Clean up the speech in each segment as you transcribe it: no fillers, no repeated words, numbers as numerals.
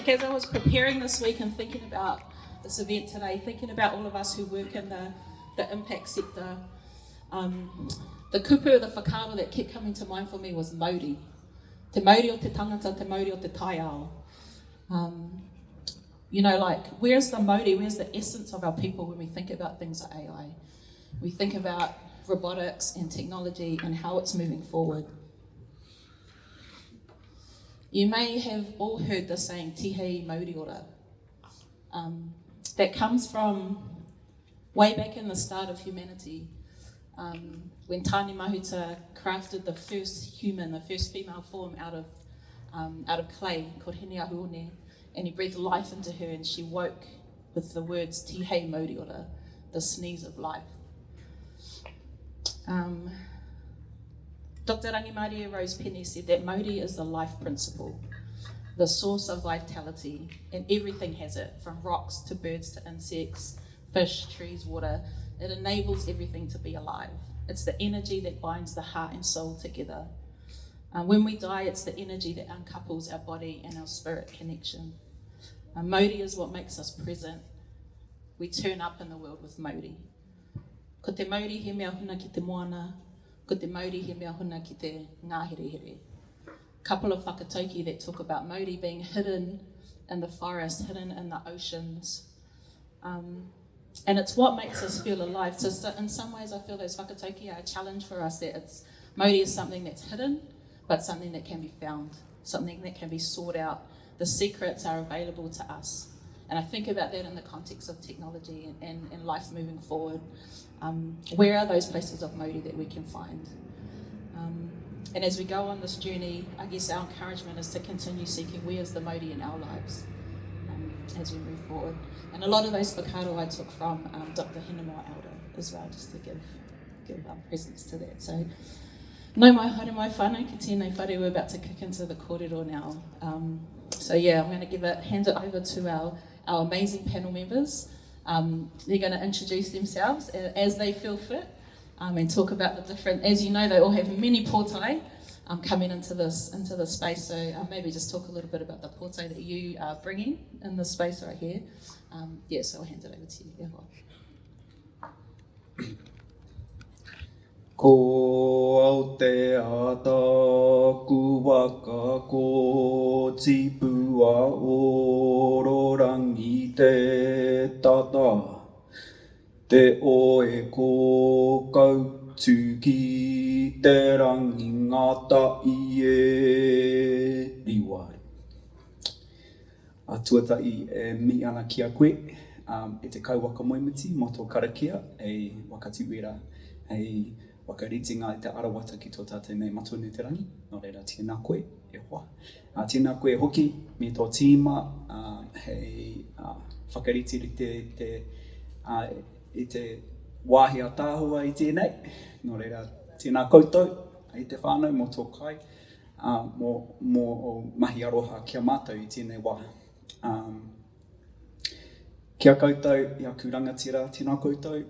Like as I was preparing this week and thinking about this event today, thinking about all of us who work in the impact sector, the kupu, the whakaaro that kept coming to mind for me was mauri. Te mauri o te tangata, te mauri o te taiao. You know, like, where's the mauri, where's the essence of our people when we think about things like AI? We think about robotics and technology and how it's moving forward. You may have all heard the saying, tihei mauri ora. That comes from way back in the start of humanity, when Tāne Mahuta crafted the first human, the first female form out of clay, called Hineahuone, and he breathed life into her and she woke with the words tihei mauri ora, the sneeze of life. Dr. Rangimaria Rose Penny said that mauri is the life principle, the source of vitality, and everything has it, from rocks to birds to insects, fish, trees, water. It enables everything to be alive. It's the energy that binds the heart and soul together. When we die, it's the energy that uncouples our body and our spirit connection. Mauri is what makes us present. We turn up in the world with mauri. Ko te mauri he mea huna ki te moana, ko te mauri he mea huna ki te ngahere. Couple of whakatauki that talk about mauri being hidden in the forest, hidden in the oceans. And it's what makes us feel alive. So in some ways, I feel those whakatauki are a challenge for us, that mauri is something that's hidden, but something that can be found, something that can be sought out. The secrets are available to us. And I think about that in the context of technology and life moving forward. Where are those places of mauri that we can find? And as we go on this journey, I guess our encouragement is to continue seeking where's the mauri in our lives as we move forward. And a lot of those whakaaro I took from Dr. Hinemoa Elder as well, just to give presence to that. So, no mai haere mai whānau, ki tēnei whare, we're about to kick into the kōrero now. So yeah, I'm going to hand it over to our amazing panel members. They're going to introduce themselves as they feel fit and talk about the different, as you know, they all have many pōtai coming into this space. So maybe just talk a little bit about the pōtai that you are bringing in this space right here. So I'll hand it over to you. Yeah. Ko Aotearoa waka ko tipua ororangi te tata. Te oe ko kautu ki te rangi ngata I e riwari. A tuatai e mihi ana ki a koe, e te kauwaka moimuti mo tō karakia, e wakatiwera, e wakaritinga I te arawata ki tō tātou nei matunu te rangi. Nō reira, tēnā koe, e hoa. Tēnā koe hoki, me tō tīma, hei whakariti I te wāhi a tāhua I tēnei. Nō reira, tēnā koutou, I te whānau mō tō kai, mō mahi aroha kia mātou I tēnei wā. Kia koutou, ia kurangatira, tēnā koutou.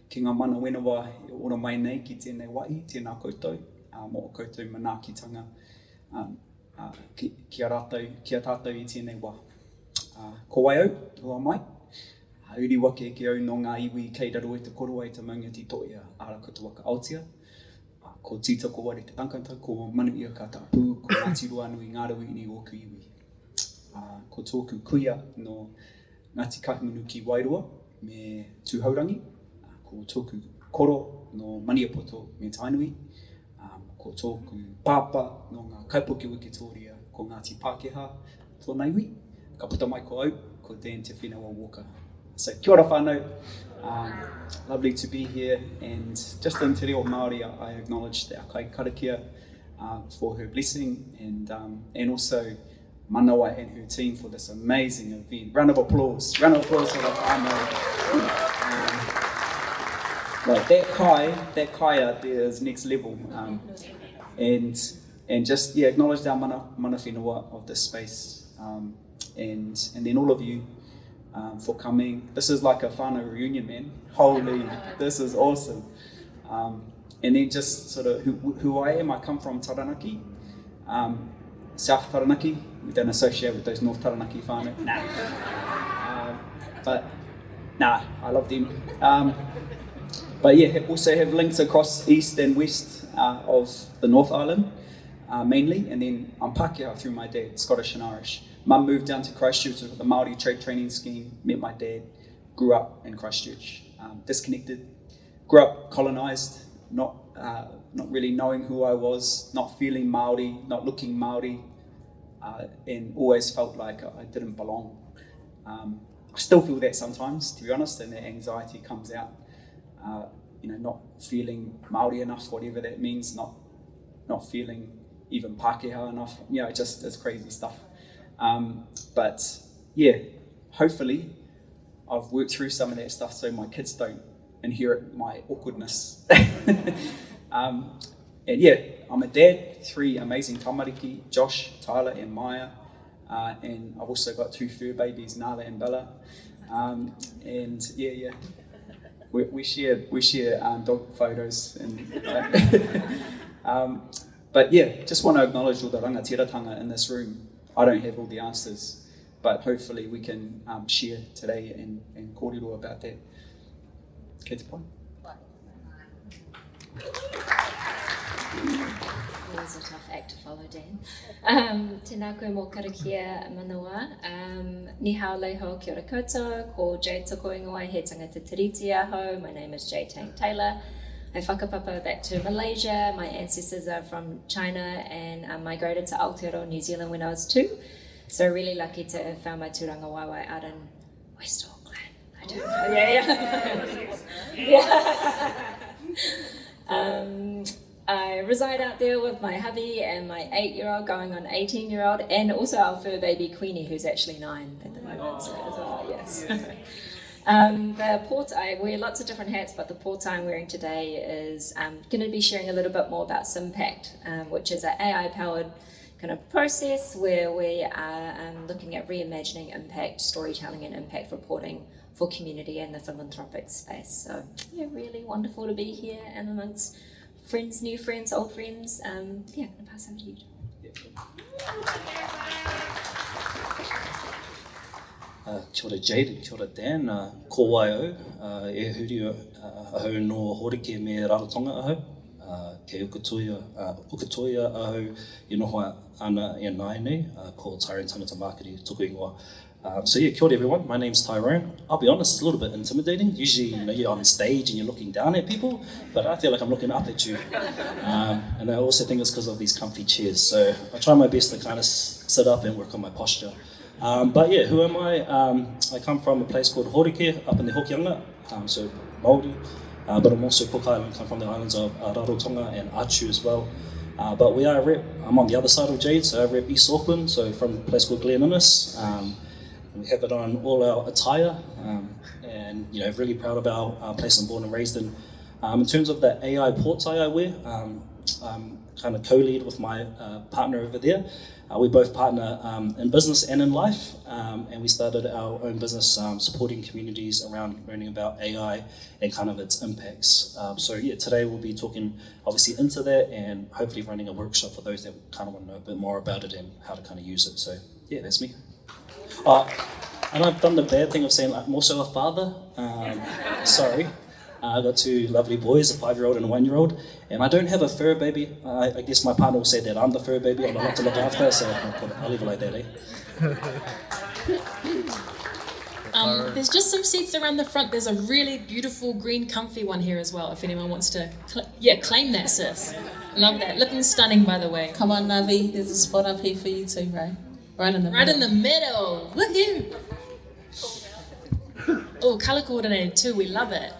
Ki ngā mana whenua e ora mai nei ki tēnei wai, tēnā koutou, mō o koutou manaakitanga kia tātou I tēnei wā. Ko wai au, hua mai, uri wake ke au no ngā iwi kei raro e te koro ai te maunga ti toia ara koto waka Aotea. Ko tītako wari te tangata, ko manu ia ka tāpū, ko Ngāti Roanui ngā rawi ni o ku iwi. Ko tōku kuia no Ngāti Kahungunu ki Wairua me Tūhaurangi. Ko tōku koro no Maniapoto me Tainui, ko tōku pāpa no ngā Kaipuke Wikitoria ko Ngāti Pākehā tōnei wi, ka puta mai ko au, ko Dan Te Whenua Walker. So kia ora whānau, lovely to be here, and just in Te Reo Māori I acknowledge our Kai Karakia for her blessing, and also Manawa and her team for this amazing event. Round of applause for the whānau. Like that kai out there is next level, and just acknowledge our mana whenua of this space, and then all of you for coming. This is like a whānau reunion, man. Holy, this is awesome. And then just sort of who I am. I come from Taranaki, South Taranaki. We don't associate with those North Taranaki whānau. Nah, I love them. But yeah, also have links across east and west of the North Island, mainly, and then I'm Pākehā through my dad, Scottish and Irish. Mum moved down to Christchurch with the Māori trade training scheme, met my dad, grew up in Christchurch, disconnected, grew up colonised, not really knowing who I was, not feeling Māori, not looking Māori, and always felt like I didn't belong. I still feel that sometimes, to be honest, and that anxiety comes out. Not feeling Māori enough, whatever that means, not feeling even Pākehā enough, just it's crazy stuff. But yeah, hopefully I've worked through some of that stuff so my kids don't inherit my awkwardness. And yeah, I'm a dad, 3 amazing tamariki, Josh, Tyler and Maya, and I've also got 2 fur babies, Nala and Bella. And yeah. We share dog photos, but yeah, just want to acknowledge all the rangatiratanga in this room. I don't have all the answers, but hopefully we can share today and kōrero about that. Kids point. It was a tough act to follow, Dan. Tēnā koe mō karakia manawa. Ni hao leiho kia ora koutou, ko Jade Tukua ingoa he tangata tiriti aho. My name is Jade Tang Taylor. I whakapapa back to Malaysia. My ancestors are from China and I migrated to Aotearoa, New Zealand when I was 2. So really lucky to have found my tūranga waiwai out in West Auckland. I don't know. Yeah. I reside out there with my hubby and my 8-year-old going on 18-year-old and also our fur baby Queenie who's actually 9 at the moment. So as well, yes. The port, I wear lots of different hats, but the port I'm wearing today is going to be sharing a little bit more about Impact, which is an AI-powered kind of process where we are looking at reimagining impact, storytelling and impact reporting for community and the philanthropic space. So yeah, really wonderful to be here and amongst friends, new friends, old friends. I'm going to pass over to you. Kia ora Jade, kia ora Dan, ko waio, e huri ahau no horike me rarotonga ahau, ke ukatoia ahau I noho ana e nai nei, ko Tyrone Tangata Mākiri, tuku ingoa. So yeah, kia ora everyone, my name's Tyrone. I'll be honest, it's a little bit intimidating. Usually, you're on stage and you're looking down at people, but I feel like I'm looking up at you. And I also think it's because of these comfy chairs. So I try my best to kind of sit up and work on my posture. But yeah, who am I? I come from a place called Horike up in the Hokianga, so Māori, but I'm also Cook Island, come from the islands of Rarotonga and Achu as well. But I'm on the other side of Jade, so I rep East Auckland, so from a place called Glen Innes. We have it on all our attire, and really proud of our place I'm born and raised in. In terms of the AI port tie I wear, I'm kind of co-lead with my partner over there. We both partner in business and in life, and we started our own business supporting communities around learning about AI and kind of its impacts. So yeah, today we'll be talking obviously into that and hopefully running a workshop for those that kind of want to know a bit more about it and how to kind of use it. So yeah, that's me. And I've done the bad thing of saying I'm also a father. Sorry. I've got 2 lovely boys, a 5-year-old and a 1-year-old, and I don't have a fur baby. I guess my partner will say that I'm the fur baby, I'm the one to look after, so I'll leave it like that, eh? There's just some seats around the front. There's a really beautiful green comfy one here as well, if anyone wants to claim that, sis. Love that. Looking stunning, by the way. Come on, Navi, there's a spot up here for you too, Ray. Right in the middle. Woohoo! Oh, colour coordinated too, we love it.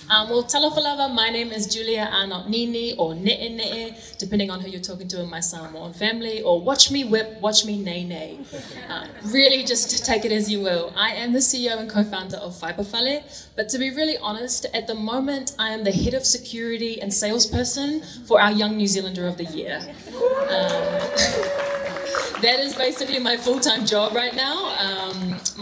Well, talofalava, my name is Julia Anot Nini or Ne'e, depending on who you're talking to in my Samoan family, or watch me whip, watch me nay. Really just take it as you will. I am the CEO and co-founder of Whaipawhale, but to be really honest, at the moment I am the head of security and salesperson for our Young New Zealander of the Year. That is basically my full-time job right now.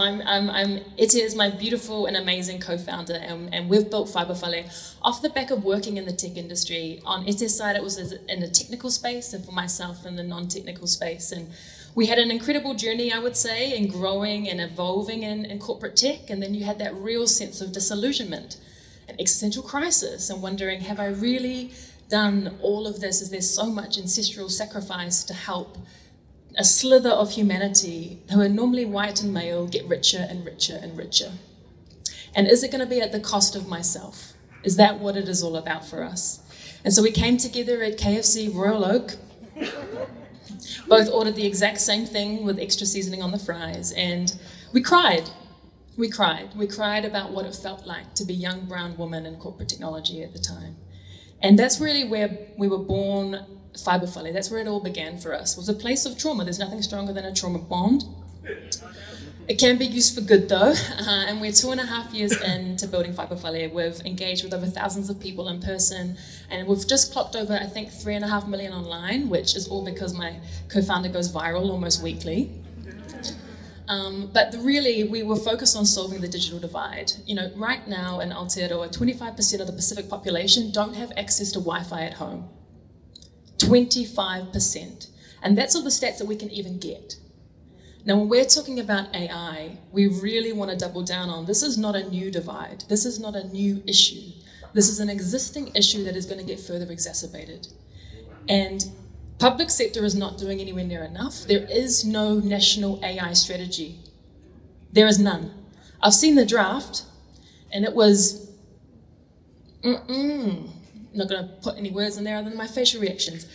Ete is my beautiful and amazing co-founder, and we've built Whānau off the back of working in the tech industry. On Ete's side, it was in the technical space, and for myself in the non-technical space. And we had an incredible journey, I would say, in growing and evolving in corporate tech. And then you had that real sense of disillusionment, an existential crisis, and wondering, have I really done all of this? Is there so much ancestral sacrifice to help a slither of humanity who are normally white and male get richer and richer and richer? And is it going to be at the cost of myself? Is that what it is all about for us? And so we came together at KFC Royal Oak, both ordered the exact same thing with extra seasoning on the fries, and we cried. We cried about what it felt like to be a young brown woman in corporate technology at the time. And that's really where we were born. Whānau, that's where it all began for us. It was a place of trauma. There's nothing stronger than a trauma bond. It can be used for good though, and we're 2.5 years into building Whānau. We've engaged with over thousands of people in person, and we've just clocked over, I think, 3.5 million online, which is all because my co-founder goes viral almost weekly. But really, we were focused on solving the digital divide. You know, right now in Aotearoa, 25% of the Pacific population don't have access to Wi-Fi at home. 25%. And that's all the stats that we can even get. Now, when we're talking about AI, we really want to double down on this is not a new divide. This is not a new issue. This is an existing issue that is going to get further exacerbated. And public sector is not doing anywhere near enough. There is no national AI strategy. There is none. I've seen the draft, and it was, I'm not going to put any words in there other than my facial reactions.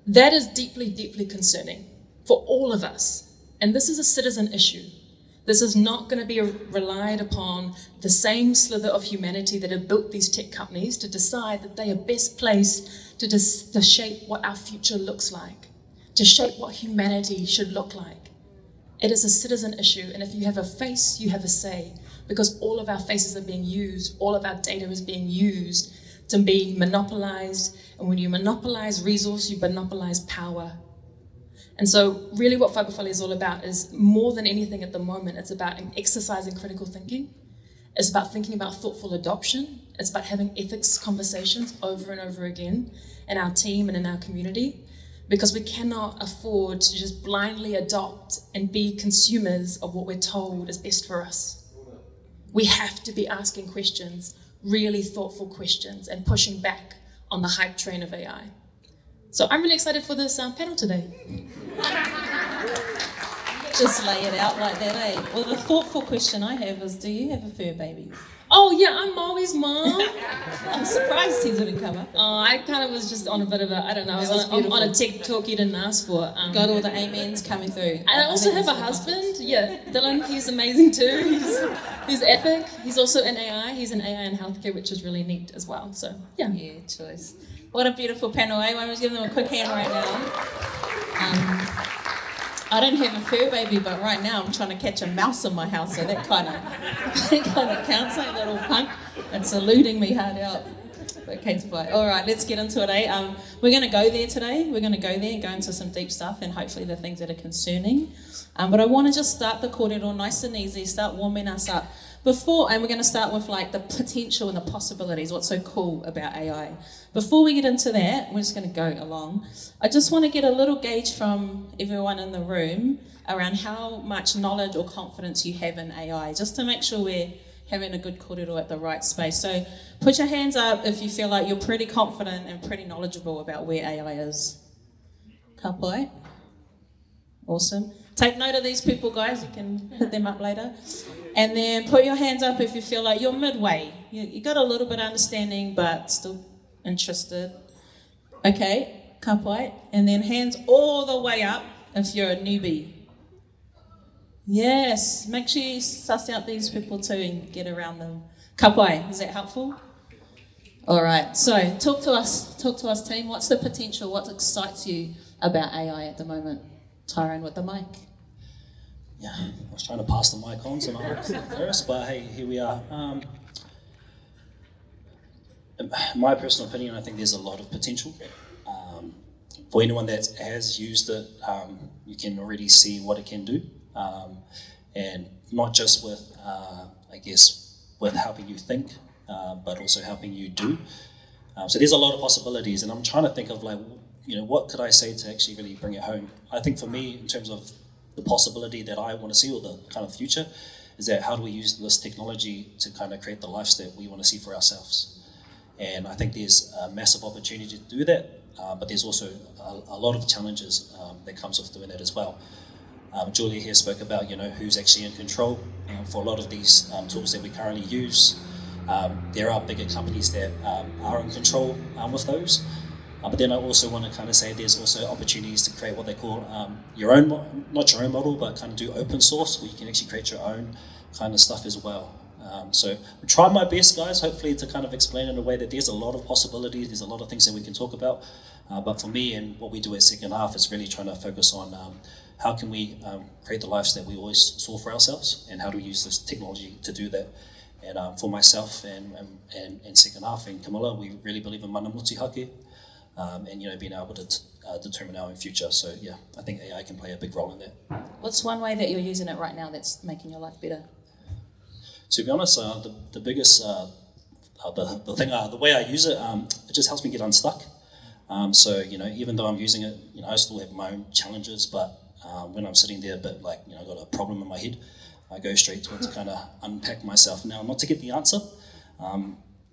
That is deeply, deeply concerning for all of us. And this is a citizen issue. This is not going to be relied upon the same slither of humanity that have built these tech companies to decide that they are best placed to shape what our future looks like, to shape what humanity should look like. It is a citizen issue, and if you have a face, you have a say, because all of our faces are being used, all of our data is being used to be monopolized, and when you monopolize resource, you monopolize power. And so really what Whānau is all about is more than anything at the moment, it's about exercising critical thinking. It's about thinking about thoughtful adoption. It's about having ethics conversations over and over again in our team and in our community, because we cannot afford to just blindly adopt and be consumers of what we're told is best for us. We have to be asking questions, really thoughtful questions, and pushing back on the hype train of AI. So I'm really excited for this panel today. Just lay it out like that, eh? Well, the thoughtful question I have is, do you have a fur baby? Oh yeah, I'm Molly's mom. I'm surprised he didn't come up. Oh, I kind of was just on a bit of a, I don't know, I was on a tech talk you didn't ask for. Got all the amens coming through. And I also have a husband, yeah, Dylan, he's amazing too. He's epic. He's also in AI. He's in AI and healthcare, which is really neat as well. So, yeah. Yeah, choice. What a beautiful panel, eh? Why don't we give them a quick hand right now? I don't have a fur baby, but right now I'm trying to catch a mouse in my house, so that kind of counts, like little punk, and saluting me hard out. Okay, all right, let's get into it, eh? We're going to go there today. We're going to go there and go into some deep stuff, and hopefully the things that are concerning. But I want to just start the kōrero nice and easy, start warming us up. And we're going to start with like the potential and the possibilities, what's so cool about AI. Before we get into that, we're just going to go along. I just want to get a little gauge from everyone in the room around how much knowledge or confidence you have in AI, just to make sure we're having a good kōrero at the right space. So put your hands up if you feel like you're pretty confident and pretty knowledgeable about where AI is. Ka pai? Awesome. Take note of these people, guys. You can hit them up later. And then put your hands up if you feel like you're midway. You got a little bit of understanding, but still interested. Okay, ka pai. And then hands all the way up if you're a newbie. Yes, make sure you suss out these people too and get around them. Ka pai, is that helpful? All right, so talk to us team. What's the potential? What excites you about AI at the moment? Tyrone with the mic. Yeah, I was trying to pass the mic on to my first, but hey, here we are. In my personal opinion, I think there's a lot of potential. For anyone that has used it, you can already see what it can do. and not just with, I guess, with helping you think, but also helping you do. So there's a lot of possibilities, and I'm trying to think of like, what could I say to actually really bring it home? I think for me, in terms of the possibility that I want to see, or the kind of future, is that how do we use this technology to kind of create the lives that we want to see for ourselves? And I think there's a massive opportunity to do that, but there's also a lot of challenges that comes with doing that as well. Julia here spoke about, who's actually in control. For a lot of these tools that we currently use, there are bigger companies that are in control with those. But then I also want to kind of say there's also opportunities to create what they call your own, not your own model, but kind of do open source, where you can actually create your own kind of stuff as well. So I'm trying my best, guys, hopefully to kind of explain in a way that there's a lot of possibilities, there's a lot of things that we can talk about. But for me, and what we do at second half is really trying to focus on how can we create the lives that we always saw for ourselves, and how do we use this technology to do that. And for myself and second half and Camilla, we really believe in mana muti hake, and being able to determine our own future. So yeah, I think AI can play a big role in that. What's one way that you're using it right now that's making your life better? To be honest, the biggest, the way I use it, it just helps me get unstuck. So even though I'm using it, I still have my own challenges, but when I'm sitting there, but I've got a problem in my head, I go straight to it to kind of unpack myself. Now, not to get the answer.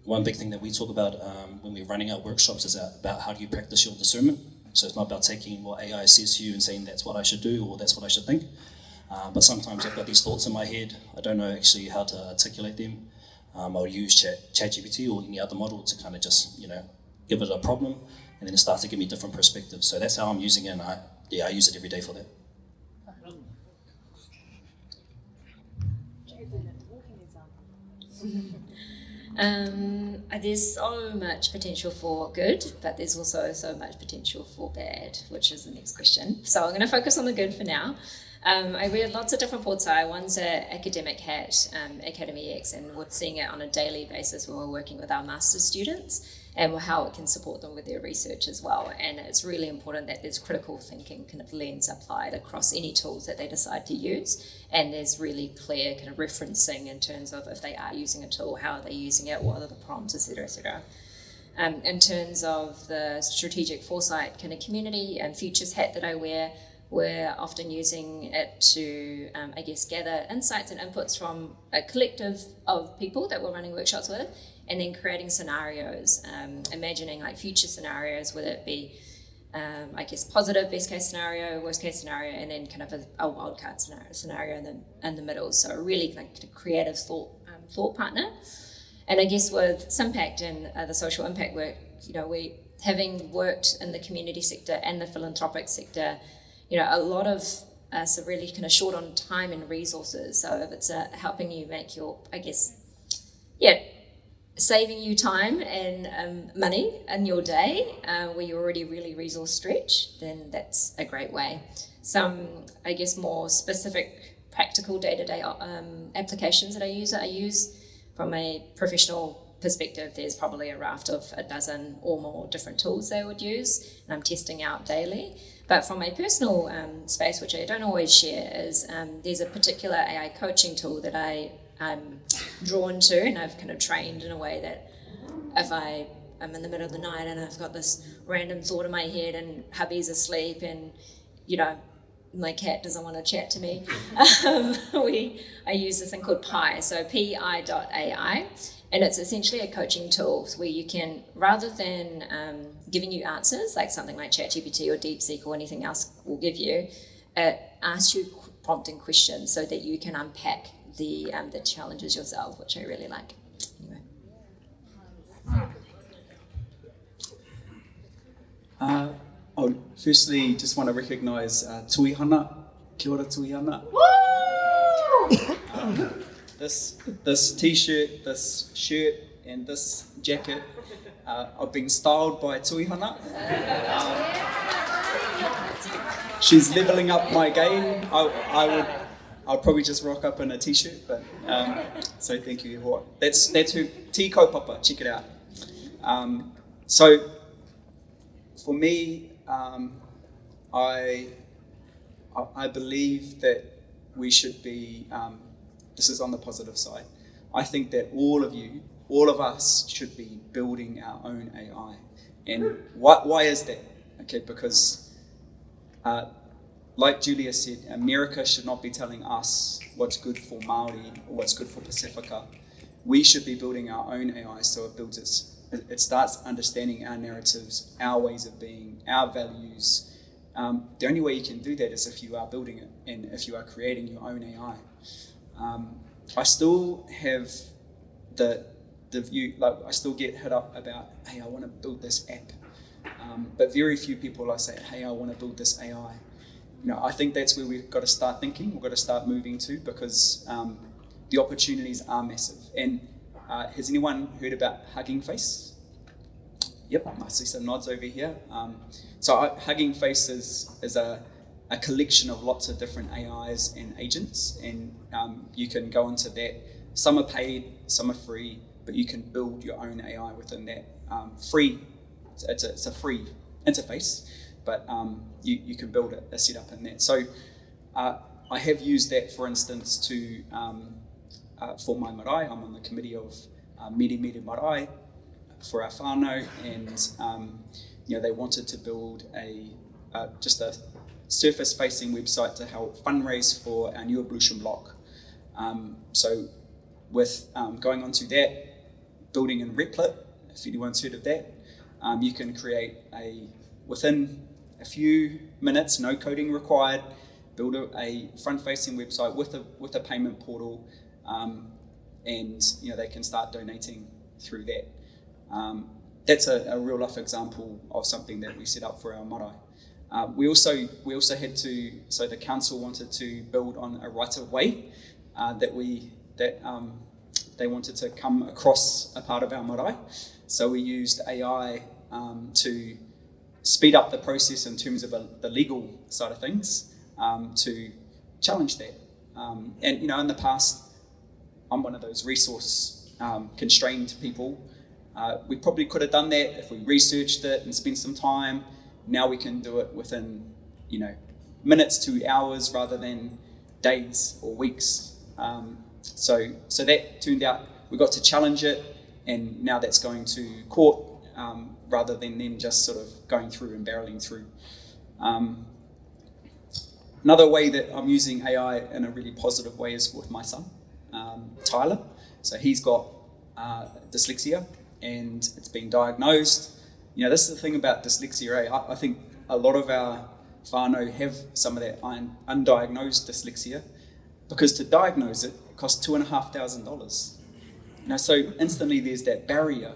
One big thing that we talk about when we're running our workshops is about how do you practice your discernment. So it's not about taking what AI says to you and saying that's what I should do or that's what I should think. But sometimes I've got these thoughts in my head. I don't know actually how to articulate them. I'll use ChatGPT or any other model to kind of just, give it a problem, and then it starts to give me different perspectives. So that's how I'm using it, and I use it every day for that. There's so much potential for good, but there's also so much potential for bad, which is the next question. So I'm going to focus on the good for now. I wear lots of different portai. One's an academic hat, Academy X, and we're seeing it on a daily basis when we're working with our master's students and how it can support them with their research as well. And it's really important that there's critical thinking kind of lens applied across any tools that they decide to use. And there's really clear kind of referencing in terms of if they are using a tool, how are they using it, what are the prompts, etc., etc. In terms of the strategic foresight kind of community and futures hat that I wear, we're often using it to, gather insights and inputs from a collective of people that we're running workshops with, and then creating scenarios, imagining future scenarios, whether it be, positive best case scenario, worst case scenario, and then kind of a wildcard scenario in the middle. So a really creative thought partner. And I guess with Simpact and the social impact work, we having worked in the community sector and the philanthropic sector, a lot of us are really kind of short on time and resources. So if it's helping you make your, saving you time and money in your day where you're already really resource stretched, then that's a great way. Some, more specific practical day-to-day applications that I use from a professional perspective. There's probably a raft of a dozen or more different tools they would use, and I'm testing out daily. But from a personal space, which I don't always share, is there's a particular AI coaching tool that I'm drawn to, and I've kind of trained in a way that if I'm in the middle of the night and I've got this random thought in my head and hubby's asleep and, my cat doesn't want to chat to me, I use this thing called Pi, so pi.ai. And it's essentially a coaching tool where you can, rather than giving you answers, like something like ChatGPT or DeepSeek or anything else will give you, it asks you prompting questions so that you can unpack the challenges yourself, which I really like. Anyway. Firstly, just want to recognise Tuihana. Kia ora Tuihana. This t-shirt, this shirt, and this jacket are being styled by Tuihana. She's levelling up my game. I'd probably just rock up in a t-shirt, but so thank you. That's her tea kaupapa. Check it out. So for me, I believe that we should be, this is on the positive side, I think that all of us should be building our own AI. And why is that? Okay, because like Julia said, America should not be telling us what's good for Māori or what's good for Pacifica. We should be building our own AI, so it starts understanding our narratives, our ways of being, our values. The only way you can do that is if you are building it and if you are creating your own AI. I still have the view, like I still get hit up about, hey, I want to build this app. But very few people I say, hey, I want to build this AI. I think that's where we've got to start thinking, we've got to start moving to, because the opportunities are massive. And has anyone heard about Hugging Face? Yep, I see some nods over here. So Hugging Face is a collection of lots of different AIs and agents, and you can go into that. Some are paid, some are free, but you can build your own AI within that. Free, it's a free interface, but you can build a setup in that. So I have used that, for instance, to for my marae. I'm on the committee of Mere Marae for our whānau, and they wanted to build just a surface-facing website to help fundraise for our new ablution block. So with going onto that, building in Replit, if anyone's heard of that, you can create within a few minutes, no coding required, build a front-facing website with a payment portal, and they can start donating through that. That's a real life example of something that we set up for our marae. We also had to, so the council wanted to build on a right of way that they wanted to come across a part of our marae. So we used AI to speed up the process in terms of the legal side of things, to challenge that. And in the past, I'm one of those resource constrained people. We probably could have done that if we researched it and spent some time. Now we can do it within, minutes to hours rather than days or weeks. So that turned out, we got to challenge it, and now that's going to court rather than then just sort of going through and barreling through. Another way that I'm using AI in a really positive way is with my son, Tyler. So he's got dyslexia, and it's been diagnosed. This is the thing about dyslexia. I think a lot of our whānau have some of that undiagnosed dyslexia, because to diagnose it costs $2,500. So instantly there's that barrier,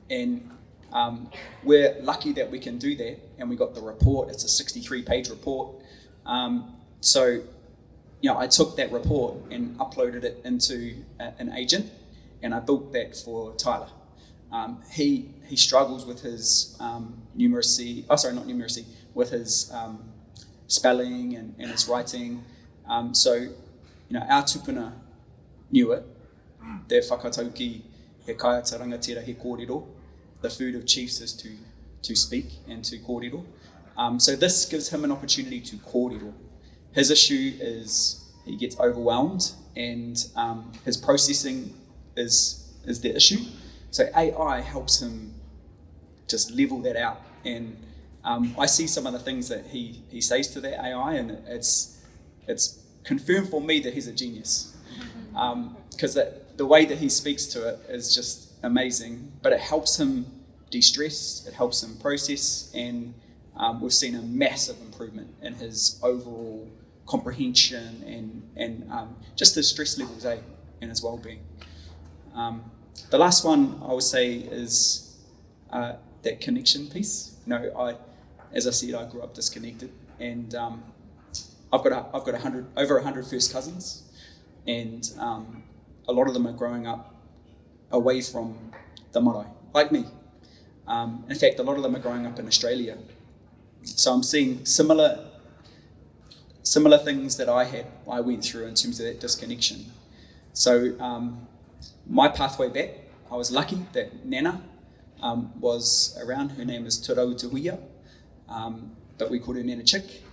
and we're lucky that we can do that, and we got the report. It's a 63-page report. So I took that report and uploaded it into an agent, and I built that for Tyler. He struggles with his with his spelling and his writing. So our tupuna knew it. Te whakatauki he kaiata rangatira he kōrero. The food of chiefs is to speak and to kōrero. So this gives him an opportunity to kōrero. His issue is he gets overwhelmed, and his processing is the issue. So AI helps him just level that out. And I see some of the things that he says to that AI, and it's confirmed for me that he's a genius. Because the way that he speaks to it is just amazing, but it helps him de-stress, it helps him process, and we've seen a massive improvement in his overall comprehension and just his stress levels, and his well-being. The last one I would say is that connection piece. As I said, I grew up disconnected, and I've got over 100 first cousins, and a lot of them are growing up away from the marae, like me. In fact, a lot of them are growing up in Australia. So I'm seeing similar things that I went through in terms of that disconnection. So my pathway back, I was lucky that Nana was around. Her name is Te Rau Te Huia, but we called her Nana Chick.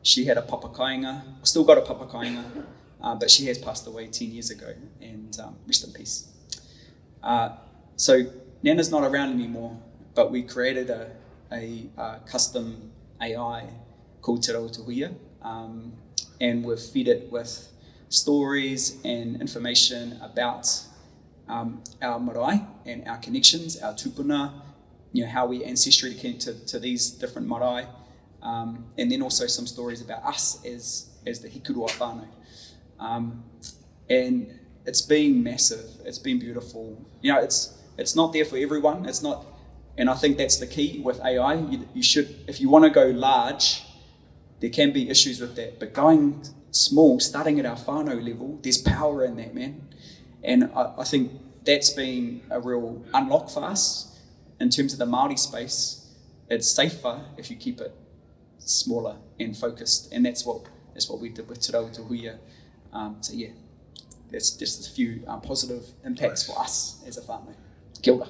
she had a papakainga, still got a papakainga, but she has passed away 10 years ago, and rest in peace. So Nana's not around anymore, but we created a custom AI called Te Rautuhuia, and we've fed it with stories and information about our marae and our connections, our tupuna, how we ancestrally connect to these different marae, and then also some stories about us as the hikuru of Whānau. And it's been massive, it's been beautiful. It's not there for everyone, it's not, and I think that's the key with AI. You should, if you want to go large, there can be issues with that, but going small, starting at our whānau level, there's power in that, man. And I think that's been a real unlock for us in terms of the Māori space. It's safer if you keep it smaller and focused, and that's what we did with Te Rautuhuia. So yeah, that's just a few positive impacts for us as a whānau. Kia ora.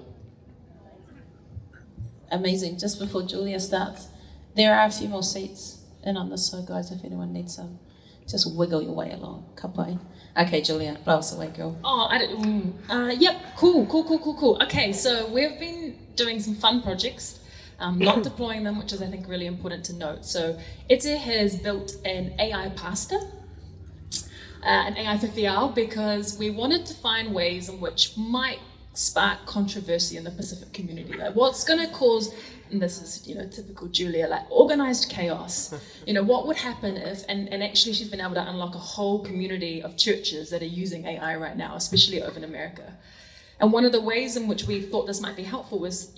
Amazing. Just before Julia starts, there are a few more seats in on this, so guys, if anyone needs some, just wiggle your way along. Ka pai. Okay, Julia, blow us away, girl. Oh, yep, cool. Okay, so we've been doing some fun projects, not deploying them, which is, I think, really important to note. So Ete has built an AI pasta, an AI whiwhiao, because we wanted to find ways in which might spark controversy in the Pacific community. Like, what's going to cause, and this is, typical Julia, like organized chaos. What would happen if, and actually she's been able to unlock a whole community of churches that are using AI right now, especially over in America. And one of the ways in which we thought this might be helpful was,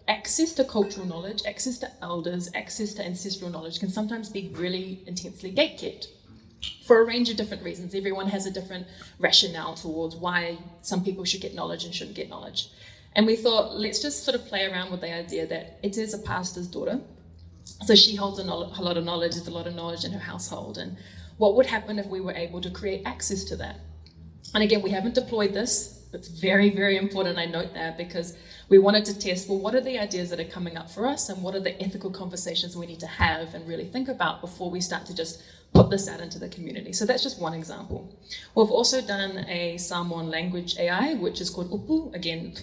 access to cultural knowledge, access to elders, access to ancestral knowledge can sometimes be really intensely gatekept. For a range of different reasons. Everyone has a different rationale towards why some people should get knowledge and shouldn't get knowledge. And we thought, let's just sort of play around with the idea that it is a pastor's daughter. So she holds a lot of knowledge, there's a lot of knowledge in her household. And what would happen if we were able to create access to that? And again, we haven't deployed this. It's very, very important I note that, because we wanted to test, well, what are the ideas that are coming up for us, and what are the ethical conversations we need to have and really think about before we start to just put this out into the community. So that's just one example. We've also done a Samoan language AI, which is called Upu. Again,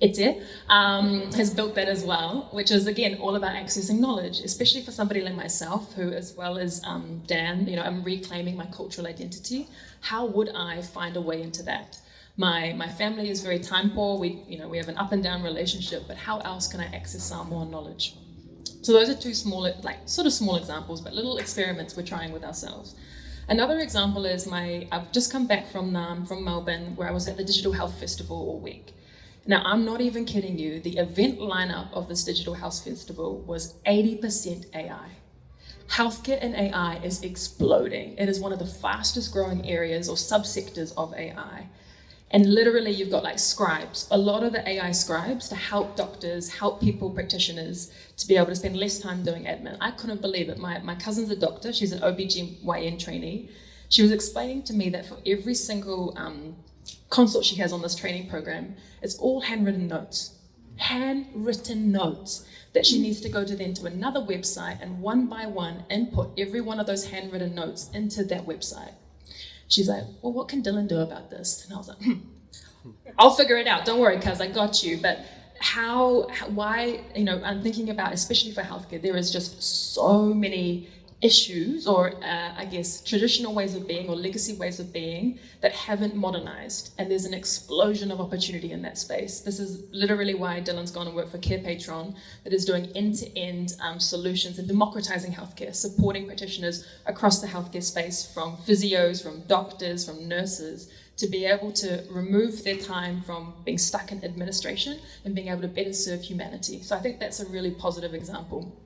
Ete, has built that as well, which is, again, all about accessing knowledge, especially for somebody like myself, who, as well as Dan, I'm reclaiming my cultural identity. How would I find a way into that? My family is very time poor. We have an up and down relationship, but how else can I access Samoan knowledge? So those are two small examples, but little experiments we're trying with ourselves. Another example is I've just come back from Melbourne, where I was at the Digital Health Festival all week. Now, I'm not even kidding you. The event lineup of this Digital Health Festival was 80% AI. Healthcare and AI is exploding. It is one of the fastest growing areas or subsectors of AI. And literally you've got like scribes, a lot of the AI scribes to help doctors, help people, practitioners, to be able to spend less time doing admin. I couldn't believe it. My cousin's a doctor, she's an OBGYN trainee. She was explaining to me that for every single consult she has on this training program, it's all handwritten notes that she needs to go to then to another website and one by one input every one of those handwritten notes into that website. She's like, well, what can Dylan do about this? And I was like, I'll figure it out. Don't worry, cuz I got you. But why, I'm thinking about, especially for healthcare, there is just so many issues or I guess traditional ways of being or legacy ways of being that haven't modernized, and there's an explosion of opportunity in that space. This is literally why Dylan's gone and worked for Care Patron, that is doing end-to-end solutions and democratizing healthcare, supporting practitioners across the healthcare space, from physios, from doctors, from nurses, to be able to remove their time from being stuck in administration and being able to better serve humanity. So I think that's a really positive example.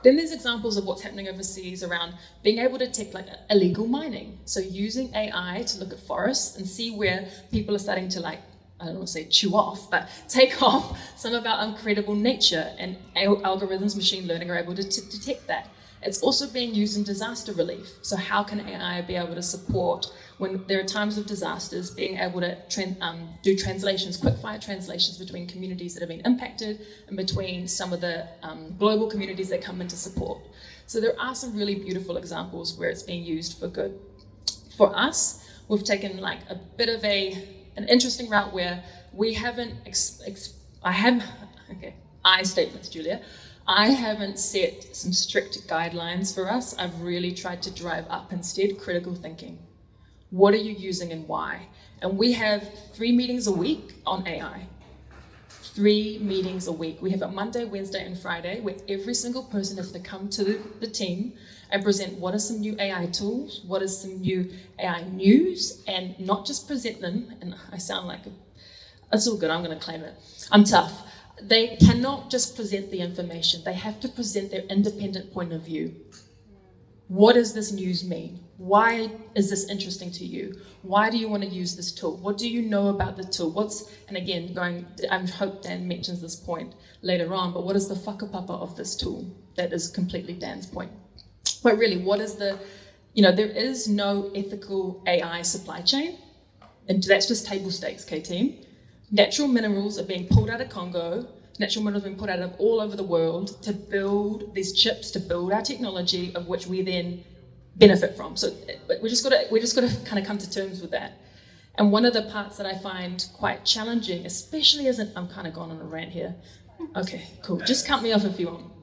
Then there's examples of what's happening overseas around being able to detect like illegal mining. So using AI to look at forests and see where people are starting to like I don't want to say chew off, but take off some of our incredible nature, and algorithms, machine learning are able to detect that. It's also being used in disaster relief. So how can AI be able to support when there are times of disasters, being able to do translations, quick-fire translations between communities that have been impacted and between some of the global communities that come into support. So there are some really beautiful examples where it's being used for good. For us, we've taken like a bit of an interesting route where we haven't, I statements, Julia. I haven't set some strict guidelines for us. I've really tried to drive up instead critical thinking. What are you using and why? And we have 3 meetings a week on AI. 3 meetings a week. We have it Monday, Wednesday, and Friday, where every single person has to come to the team and present what are some new AI tools, what is some new AI news, and not just present them, and I sound like, it's all good, I'm gonna claim it. I'm tough. They cannot just present the information, they have to present their independent point of view. What does this news mean? Why is this interesting to you? Why do you want to use this tool? What do you know about the tool? And again, I hope Dan mentions this point later on, but what is the whakapapa of this tool? That is completely Dan's point. But really, what is there is no ethical AI supply chain, and that's just table stakes, team. Natural minerals are being pulled out of Congo, natural minerals are being pulled out of all over the world to build these chips, to build our technology, of which we then benefit from. So we just got to kind of come to terms with that. And one of the parts that I find quite challenging, especially I'm kind of gone on a rant here. Okay, cool. Just cut me off if you want.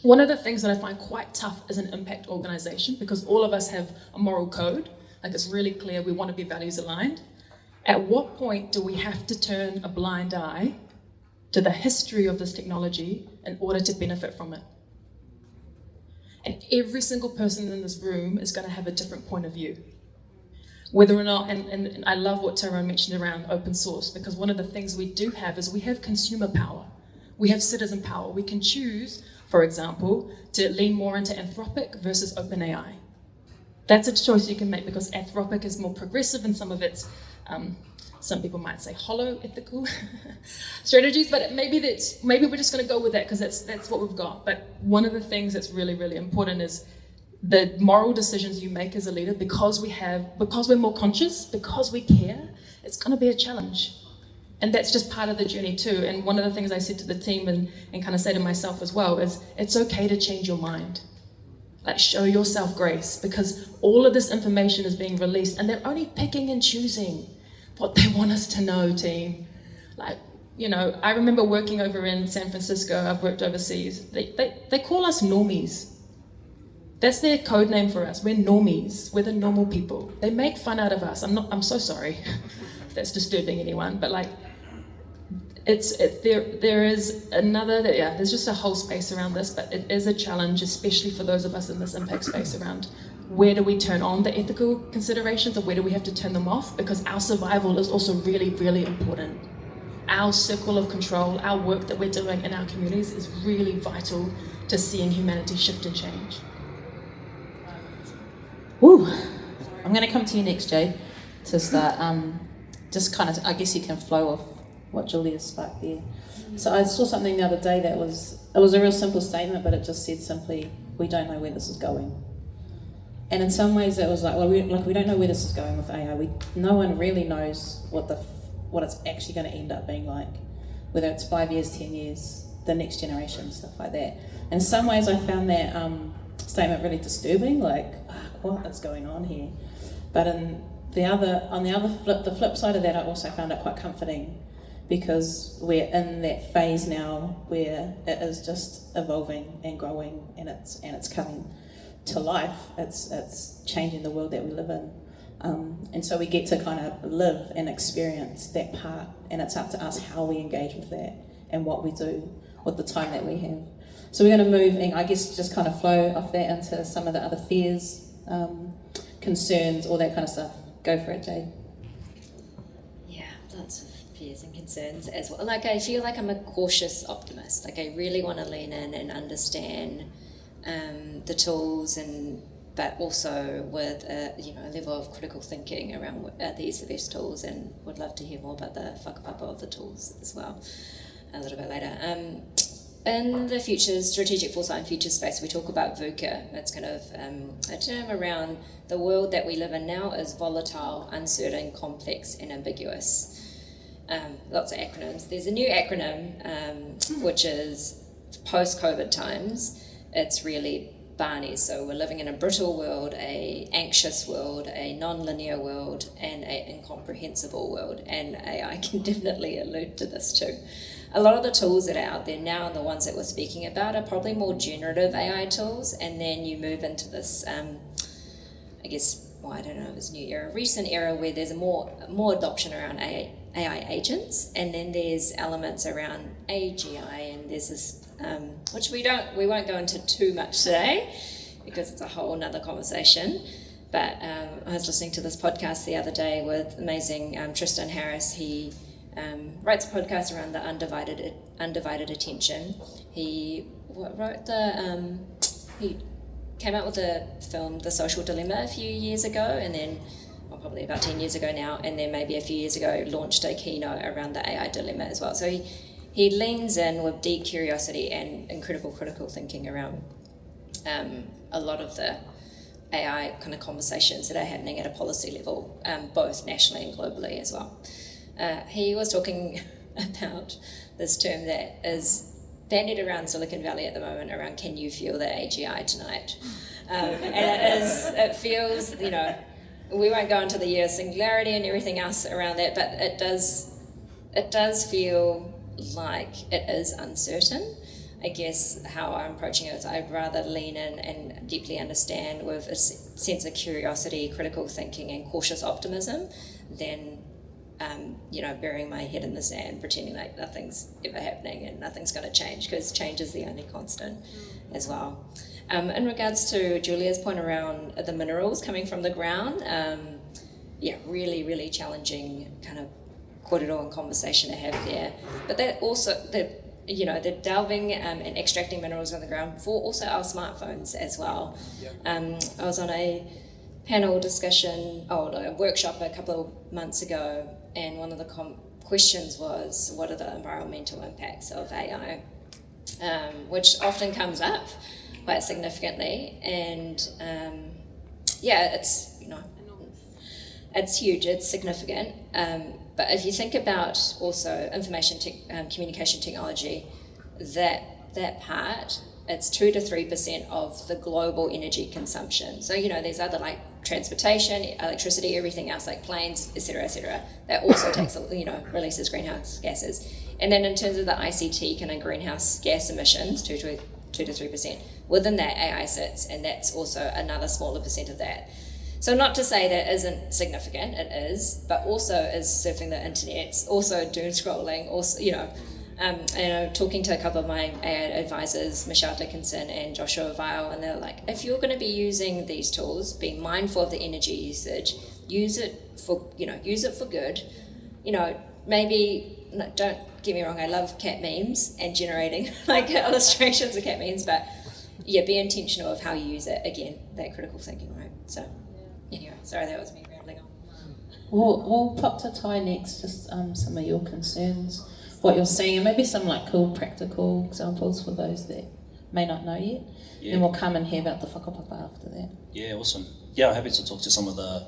One of the things that I find quite tough as an impact organization, because all of us have a moral code, like it's really clear we want to be values aligned. At what point do we have to turn a blind eye to the history of this technology in order to benefit from it? And every single person in this room is going to have a different point of view. Whether or not, and I love what Tyrone mentioned around open source, because one of the things we do have is we have consumer power. We have citizen power. We can choose, for example, to lean more into Anthropic versus OpenAI. That's a choice you can make because Anthropic is more progressive in some of its, some people might say hollow ethical strategies, but maybe we're just going to go with that because that's what we've got. But one of the things that's really, really important is the moral decisions you make as a leader, because we're more conscious, because we care, it's going to be a challenge. And that's just part of the journey too. And one of the things I said to the team and kind of say to myself as well is it's okay to change your mind. Like, show yourself grace, because all of this information is being released and they're only picking and choosing what they want us to know, team. Like, I remember working over in San Francisco. I've worked overseas. They call us normies. That's their code name for us. We're normies. We're the normal people. They make fun out of us. I'm so sorry if that's disturbing anyone, but like, there is another, there's just a whole space around this, but it is a challenge, especially for those of us in this impact space, around where do we turn on the ethical considerations or where do we have to turn them off, because our survival is also really, really important. Our circle of control, our work that we're doing in our communities is really vital to seeing humanity shift and change. Woo! I'm going to come to you next, Jade, to start. Just kind of, I guess you can flow off what Julia sparked there. So I saw something the other day that was a real simple statement, but it just said simply, we don't know where this is going. And in some ways it was like, well, we don't know where this is going with AI. No one really knows what it's actually going to end up being like, whether it's 5 years, 10 years, the next generation, stuff like that. And in some ways I found that statement really disturbing, like, what is going on here? But the flip side of that, I also found it quite comforting, because we're in that phase now where it is just evolving and growing, and it's coming to life. It's changing the world that we live in, and so we get to kind of live and experience that part, and it's up to us how we engage with that and what we do with the time that we have. So we're going to move, and I guess just kind of flow off that into some of the other fears, concerns, all that kind of stuff. Go for it, Jade. Yeah, lots of fears and concerns as well. Like, I feel like I'm a cautious optimist. Like, I really want to lean in and understand the tools and but also with a level of critical thinking around the use of these tools, and would love to hear more about the whakapapa of the tools as well a little bit later. In the strategic foresight and future space, we talk about VUCA. It's kind of a term around the world that we live in now is volatile, uncertain, complex, and ambiguous. Lots of acronyms. There's a new acronym, which is post-COVID times. It's really Barney. So we're living in a brittle world, a anxious world, a non-linear world, and an incomprehensible world. And AI can definitely allude to this too. A lot of the tools that are out there now, and the ones that we're speaking about, are probably more generative AI tools, and then you move into this, I guess, well, I don't know, this recent era where there's a more adoption around AI agents, and then there's elements around AGI, and there's this, which we won't go into too much today, because it's a whole nother conversation. But I was listening to this podcast the other day with amazing Tristan Harris. He writes a podcast around the undivided attention. He he came out with a film, The Social Dilemma, a few years ago, and then, well, probably about 10 years ago now, and then maybe a few years ago launched a keynote around the AI dilemma as well. So he leans in with deep curiosity and incredible critical thinking around a lot of the AI kind of conversations that are happening at a policy level, both nationally and globally as well. He was talking about this term that is bandied around Silicon Valley at the moment around, can you feel the AGI tonight? And it feels, we won't go into the year of singularity and everything else around that, but it does feel like it is uncertain. I guess how I'm approaching it is I'd rather lean in and deeply understand with a sense of curiosity, critical thinking, and cautious optimism than burying my head in the sand, pretending like nothing's ever happening and nothing's going to change, because change is the only constant as well. In regards to Julia's point around the minerals coming from the ground, really, really challenging kind of kōrero and conversation to have there. But that also, they're delving and extracting minerals on the ground for also our smartphones as well. I was on a panel discussion, a workshop a couple of months ago, and one of the questions was, what are the environmental impacts of AI? Which often comes up quite significantly, and it's huge, it's significant. But if you think about also information communication technology, that part, it's 2 to 3% of the global energy consumption. So, there's other like transportation, electricity, everything else like planes, etc., that also takes, releases greenhouse gases. And then in terms of the ICT kind of greenhouse gas emissions, 2 to 3%, within that AI sits, and that's also another smaller percent of that. So not to say that isn't significant, it is, but also is surfing the internet, also doom scrolling, also, talking to a couple of my AI advisors, Michelle Dickinson and Joshua Weil, and they're like, if you're going to be using these tools, be mindful of the energy usage, use it for good, maybe, don't get me wrong, I love cat memes and generating like illustrations of cat memes, but be intentional of how you use it. Again, that critical thinking, right? So, anyway, sorry, that was me rambling on. We'll pop to Ty next, just some of your concerns, what you're seeing, and maybe some like cool practical examples for those that may not know yet. Yeah. Then we'll come and hear about the whakapapa after that. Yeah, awesome. Yeah, I'm happy to talk to some of the,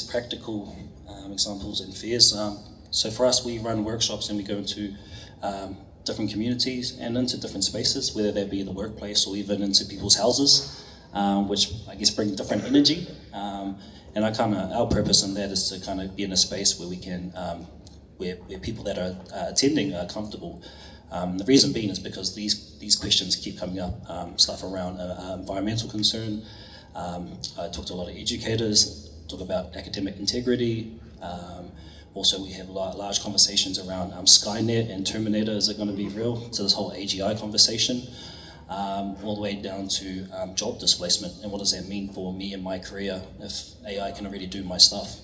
practical examples and fears. So for us, we run workshops and we go into different communities and into different spaces, whether they be the workplace or even into people's houses, which I guess bring different energy. And our purpose in that is to kind of be in a space where we can, where people that are attending are comfortable. The reason being is because these questions keep coming up, stuff around environmental concern. I talk to a lot of educators, talk about academic integrity. Also, we have large conversations around Skynet and Terminator. Is it going to be real? To this whole AGI conversation, all the way down to job displacement and what does that mean for me and my career if AI can already do my stuff.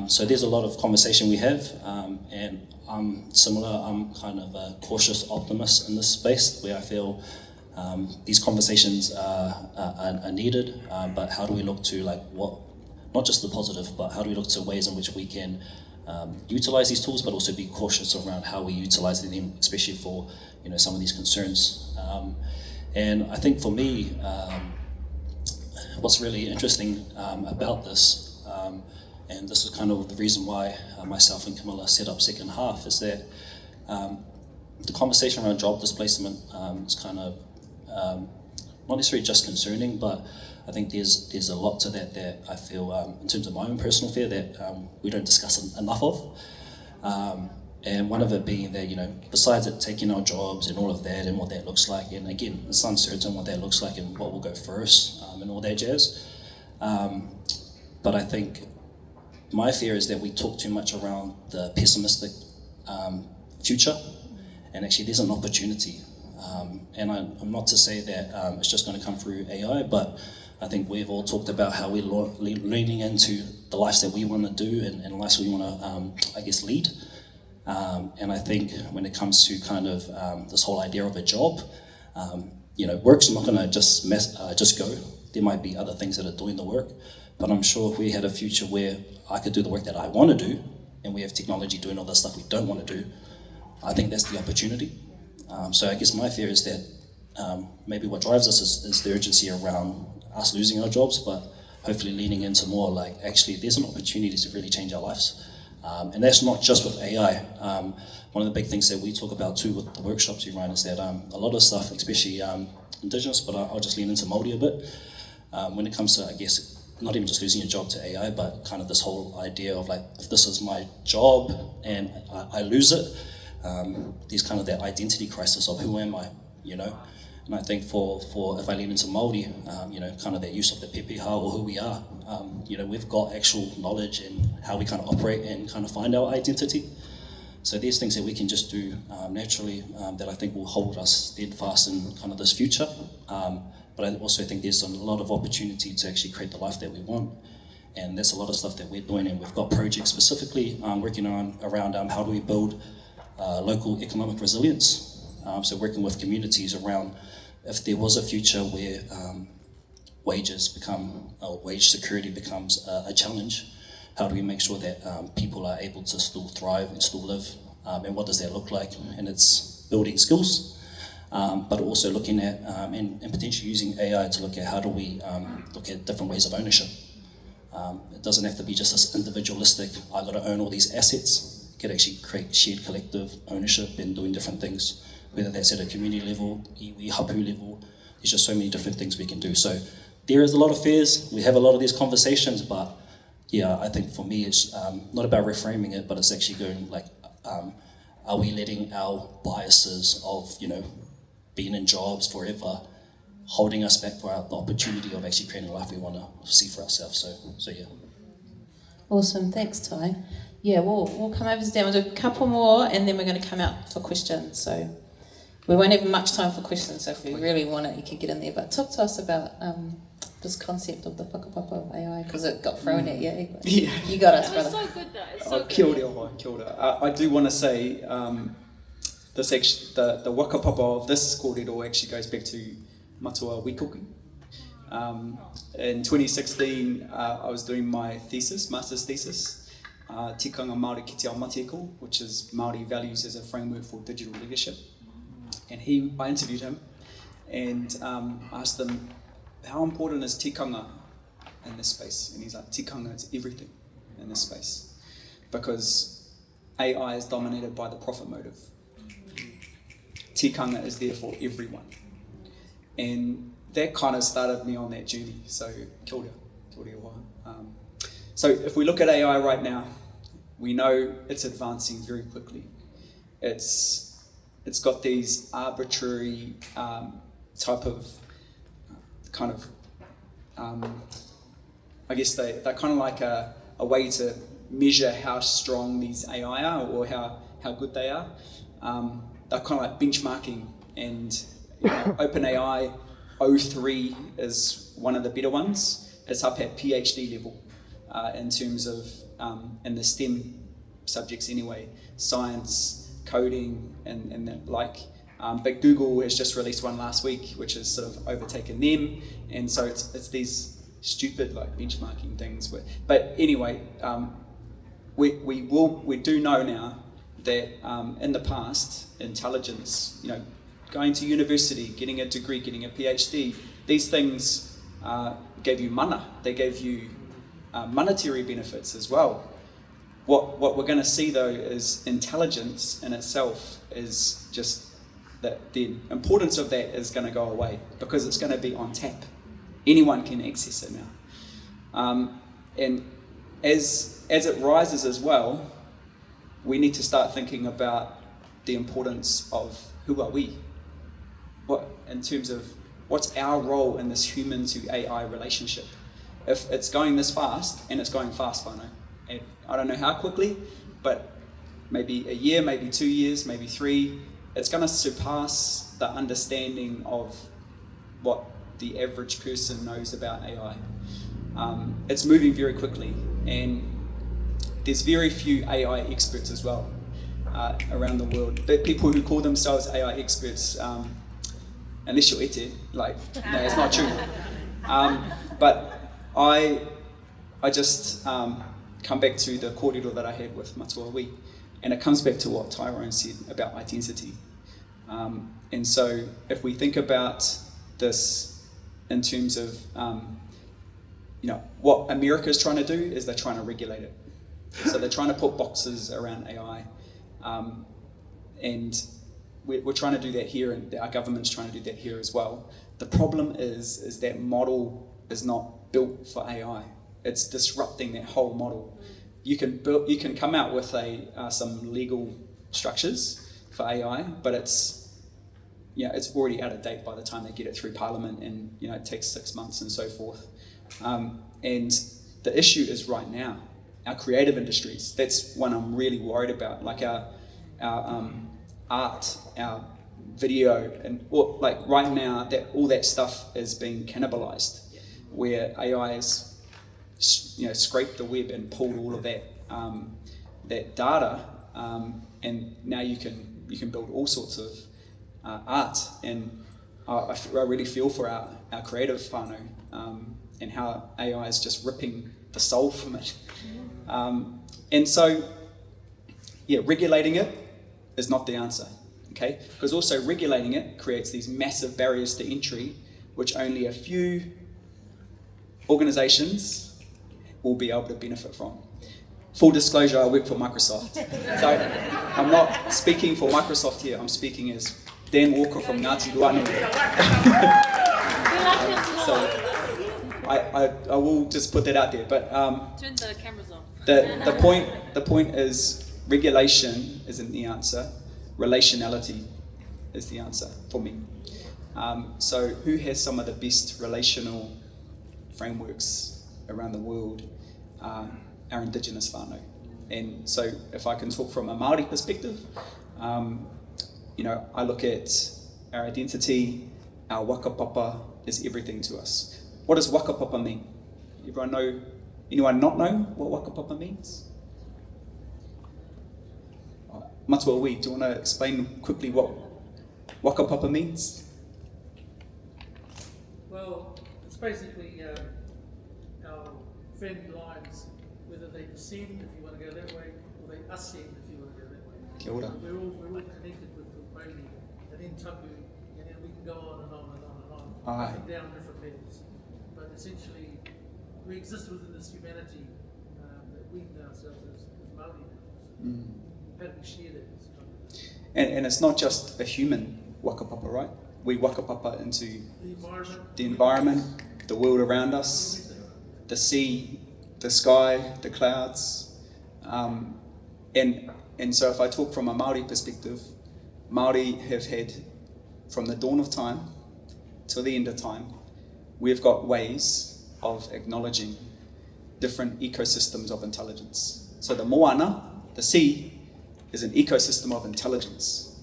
So there's a lot of conversation we have, and I'm similar. I'm kind of a cautious optimist in this space where I feel these conversations are needed, but how do we look to like not just the positive, but how do we look to ways in which we can utilize these tools, but also be cautious around how we utilize them, especially for some of these concerns. And I think for me, what's really interesting about this, and this is kind of the reason why myself and Camilla set up Second Half, is that the conversation around job displacement is kind of not necessarily just concerning, but I think there's a lot to that I feel, in terms of my own personal fear, that we don't discuss enough of. And one of it being that, besides it taking our jobs and all of that and what that looks like, and again, it's uncertain what that looks like and what will go first and all that jazz. But I think my fear is that we talk too much around the pessimistic future, and actually there's an opportunity. And I'm not to say that it's just going to come through AI, but I think we've all talked about how we're leaning into the lives that we want to do and lives we want to, lead. And I think when it comes to kind of this whole idea of a job, work's not going to just go. There might be other things that are doing the work, but I'm sure if we had a future where I could do the work that I want to do, and we have technology doing all the stuff we don't want to do, I think that's the opportunity. So I guess my fear is that maybe what drives us is the urgency around us losing our jobs, but hopefully leaning into more like, actually, there's an opportunity to really change our lives. And that's not just with AI. One of the big things that we talk about too with the workshops we run is that a lot of stuff, especially Indigenous, but I'll just lean into Māori a bit, when it comes to, I guess, not even just losing your job to AI, but kind of this whole idea of like, if this is my job and I lose it, there's kind of that identity crisis of who am I, And I think for if I lean into Māori, kind of that use of the pepeha or who we are, we've got actual knowledge in how we kind of operate and kind of find our identity. So there's things that we can just do naturally that I think will hold us steadfast in kind of this future. But I also think there's a lot of opportunity to actually create the life that we want. And there's a lot of stuff that we're doing, and we've got projects specifically working on around how do we build local economic resilience. So working with communities around if there was a future where wage security becomes a challenge, how do we make sure that people are able to still thrive and still live, and what does that look like? And it's building skills, but also looking at and potentially using AI to look at how do we look at different ways of ownership. It doesn't have to be just this individualistic, I got to own all these assets. It could actually create shared collective ownership and doing different things, whether that's at a community level, iwi, hapu level. There's just so many different things we can do. So there is a lot of fears. We have a lot of these conversations, but yeah, I think for me it's not about reframing it, but it's actually going like, are we letting our biases of being in jobs forever holding us back for the opportunity of actually creating a life we want to see for ourselves? So yeah. Awesome, thanks Ty. Yeah, we'll come over to Dan. We'll do a couple more, and then we're going to come out for questions. So we won't have much time for questions. So if you really want it, you can get in there. But talk to us about this concept of the whakapapa of AI, because it got thrown at you. Yeah. You got us, brother. It's so good though. It's so Kia good. ora, kia ora. I do want to say this actually, the whakapapa of this kōrero actually goes back to matua wikoku. In 2016, I was doing my master's thesis, Tikanga Māori ki te ao matieko, which is Māori values as a framework for digital leadership. And I interviewed him and asked him, how important is tikanga in this space? And he's like, tikanga is everything in this space, because AI is dominated by the profit motive. Tikanga is there for everyone. And that kind of started me on that journey. So, kia ora, kia ora. So if we look at AI right now, we know it's advancing very quickly. It's got these arbitrary type of kind of, I guess they're kind of like a way to measure how strong these AI are or how good they are. They're kind of like benchmarking, and OpenAI 03 is one of the better ones. It's up at PhD level in terms of, in the STEM subjects anyway, science, coding, and that, like, But Google has just released one last week, which has sort of overtaken them, and so it's these stupid like benchmarking things. But anyway, we do know now that in the past, intelligence, going to university, getting a degree, getting a PhD, these things gave you mana. They gave you monetary benefits as well. What we're going to see though is intelligence in itself is just that the importance of that is going to go away because it's going to be on tap. Anyone can access it now. And as it rises as well, we need to start thinking about the importance of who are we? What in terms of what's our role in this human to AI relationship? If it's going this fast, and it's going fast, Whānau, and I don't know how quickly, but maybe a year, maybe 2 years, maybe 3, it's going to surpass the understanding of what the average person knows about AI. It's moving very quickly, and there's very few AI experts as well around the world. But people who call themselves AI experts, unless you're ete, no, it's not true. But I just come back to the kōrero that I had with Matua Wī, and it comes back to what Tyrone said about identity. And so if we think about this in terms of, what America is trying to do is they're trying to regulate it. So they're trying to put boxes around AI. And we're trying to do that here, and our government's trying to do that here as well. The problem is that model is not built for AI. It's disrupting that whole model. You can come out with some legal structures for AI, but it's already out of date by the time they get it through Parliament, and it takes 6 months and so forth. And the issue is right now, our creative industries. That's one I'm really worried about. Like our art, our video, and right now that all that stuff is being cannibalized, where AI has scraped the web and pulled all of that data, and now you can build all sorts of art. And I really feel for our creative whānau, and how AI is just ripping the soul from it. And so, regulating it is not the answer, okay? Because also regulating it creates these massive barriers to entry, which only a few organizations will be able to benefit from. Full disclosure, I work for Microsoft. So I'm not speaking for Microsoft here, I'm speaking as Dan Walker from Ngāti Whānau. So I will just put that out there. But Turn the cameras off. the point is regulation isn't the answer. Relationality is the answer for me. So who has some of the best relational frameworks around the world? Our Indigenous whānau. And so if I can talk from a Māori perspective, I look at our identity, our whakapapa is everything to us. What does whakapapa mean? Anyone not know what whakapapa means? Matua Wī, do you want to explain quickly what whakapapa means? Well, it's basically our friend lines, whether they descend if you want to go that way, or they ascend if you want to go that way. Kia ora. We're all connected with Maori, and then Tapu, and then we can go on and on and on and on, Aye. up and down different levels. But essentially, we exist within this humanity that we know ourselves as Māori now. How do we share that? And it's not just a human whakapapa, right? We whakapapa into the environment, the world around us, the sea, the sky, the clouds. And so if I talk from a Māori perspective, Māori have had, from the dawn of time till the end of time, we've got ways of acknowledging different ecosystems of intelligence. So the moana, the sea, is an ecosystem of intelligence.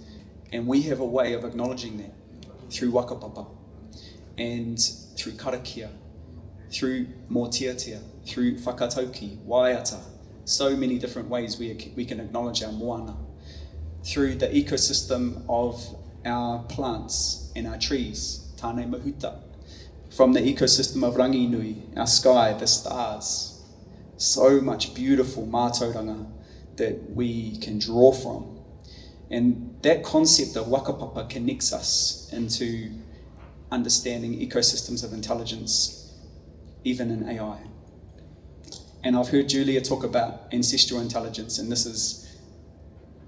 And we have a way of acknowledging that through whakapapa, and through karakia, through mōtiatia, through whakatauki, waiata. So many different ways we can acknowledge our moana. Through the ecosystem of our plants and our trees, tāne mahuta, from the ecosystem of Ranginui, our sky, the stars. So much beautiful mātauranga that we can draw from. And that concept of wakapapa connects us into understanding ecosystems of intelligence, even in AI. And I've heard Julia talk about ancestral intelligence, and this is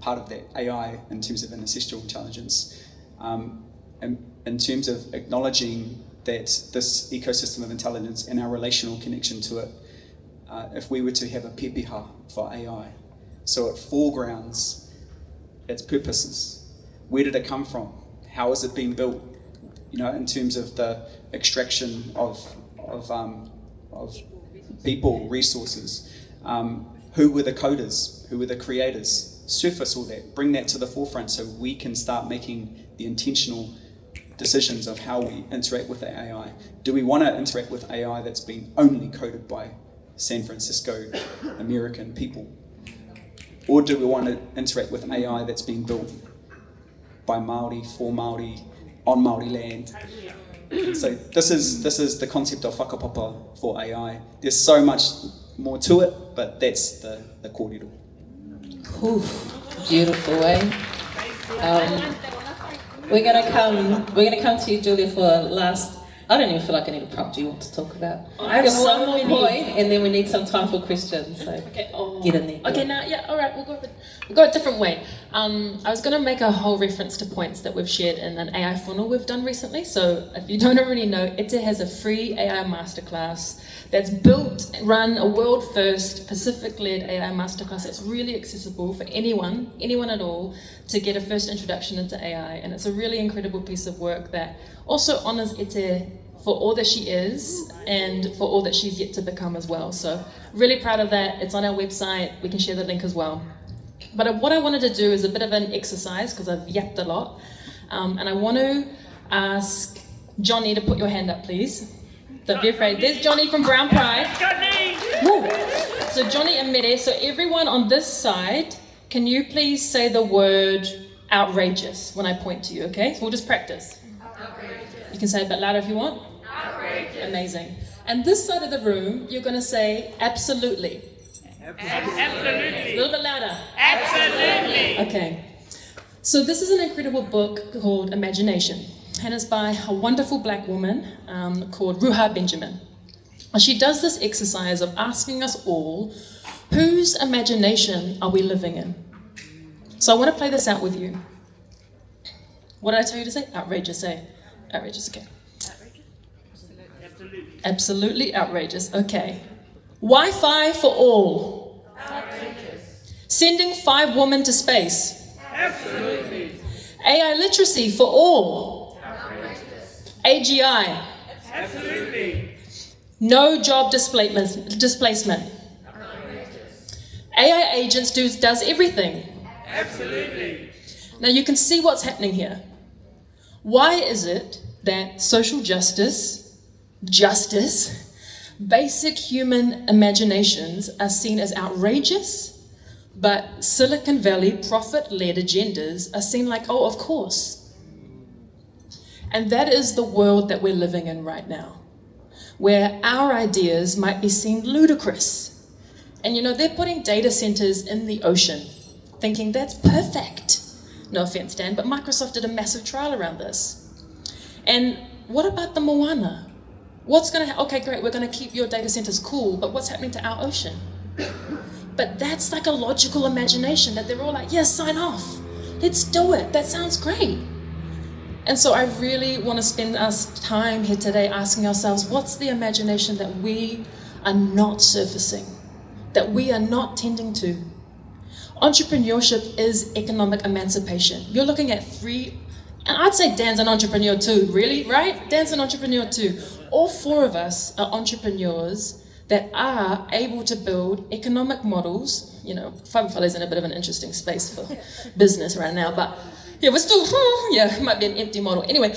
part of that AI in terms of ancestral intelligence. In terms of acknowledging that this ecosystem of intelligence and our relational connection to it, if we were to have a pepeha for AI, so it foregrounds its purposes. Where did it come from? How has it been built? You know, in terms of the extraction of people, resources. Who were the coders? Who were the creators? Surface all that, bring that to the forefront so we can start making the intentional decisions of how we interact with the AI. Do we want to interact with AI that's been only coded by San Francisco American people? Or do we want to interact with AI that's been built by Māori, for Māori, on Māori land? So this is the concept of whakapapa for AI. There's so much more to it, but that's the kōrero. Ooh, beautiful, eh? We're gonna come to you, Julia, for a last. I don't even feel like I need a prompt. You want to talk about? I have one more point, and then we need some time for questions. So Okay. get in there. Okay. Now, yeah. All right. We'll go a different way. I was going to make a whole reference to points that we've shared in an AI funnel we've done recently. So if you don't already know, Ite has a free AI masterclass that's built, run a world-first Pacific-led AI masterclass that's really accessible for anyone at all to get a first introduction into AI. And it's a really incredible piece of work that also honors Ite for all that she is and for all that she's yet to become as well. So really proud of that. It's on our website. We can share the link as well. But what I wanted to do is a bit of an exercise because I've yapped a lot. And I want to ask Johnny to put your hand up, please. Don't be afraid. There's Johnny from Brown Pride. Johnny! Woo. So Johnny and Mere, so everyone on this side, can you please say the word outrageous when I point to you, okay? So we'll just practice. Outrageous. You can say it a bit louder if you want. Outrageous. Amazing. And this side of the room, you're going to say absolutely. Absolutely. A little bit louder. Absolutely. Okay. So this is an incredible book called Imagination. And it's by a wonderful black woman called Ruha Benjamin. And she does this exercise of asking us all, whose imagination are we living in? So I want to play this out with you. What did I tell you to say? Outrageous, eh? Outrageous, okay. Absolutely. Absolutely outrageous, okay. Wi-Fi for all. Outrageous. Sending 5 women to space. Absolutely. AI literacy for all. AGI. Absolutely. No job displacement. AI agents does everything. Absolutely. Now you can see what's happening here. Why is it that social justice, basic human imaginations are seen as outrageous, but Silicon Valley profit-led agendas are seen like, oh, of course. And that is the world that we're living in right now, where our ideas might be seen ludicrous. And you know, they're putting data centers in the ocean, thinking that's perfect. No offense, Dan, but Microsoft did a massive trial around this. And what about the Moana? What's gonna okay, great, we're gonna keep your data centers cool, but what's happening to our ocean? But that's like a logical imagination that they're all like, yes, sign off. Let's do it, that sounds great. And so I really want to spend us time here today asking ourselves, what's the imagination that we are not surfacing, that we are not tending to? Entrepreneurship is economic emancipation. You're looking at 3, and I'd say Dan's an entrepreneur too, really, right? Dan's an entrepreneur too. All 4 of us are entrepreneurs that are able to build economic models. You know, Whānau's in a bit of an interesting space for business right now, but yeah, we're still, it might be an empty model. Anyway,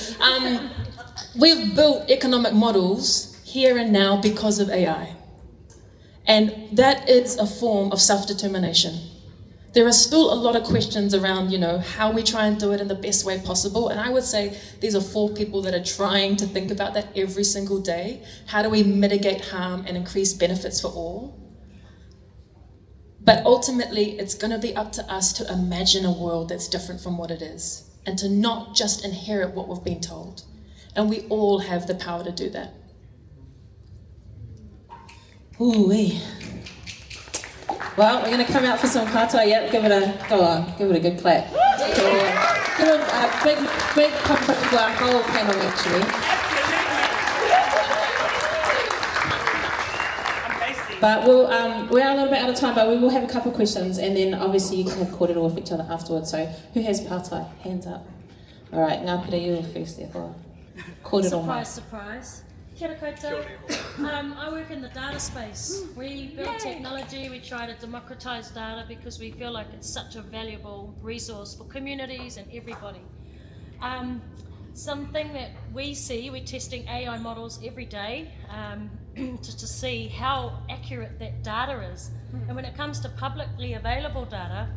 we've built economic models here and now because of AI. And that is a form of self-determination. There are still a lot of questions around, how we try and do it in the best way possible. And I would say these are 4 people that are trying to think about that every single day. How do we mitigate harm and increase benefits for all? But ultimately, it's going to be up to us to imagine a world that's different from what it is, and to not just inherit what we've been told. And we all have the power to do that. Ooh-wee. Well, we're going to come out for some katoa. Yeah, give it a good clap. Give it a big compliment to our whole panel, actually. But we are a little bit out of time, but we will have a couple of questions, and then obviously you can have kōrero with each other afterwards. So who has pātai? Hands up. All right, ngā pere you first therefore. Kōrero mai. Surprise. Kia ora koutou. I work in the data space. We build technology, we try to democratise data because we feel like it's such a valuable resource for communities and everybody. Something that we see, we're testing AI models every day to see how accurate that data is. And when it comes to publicly available data,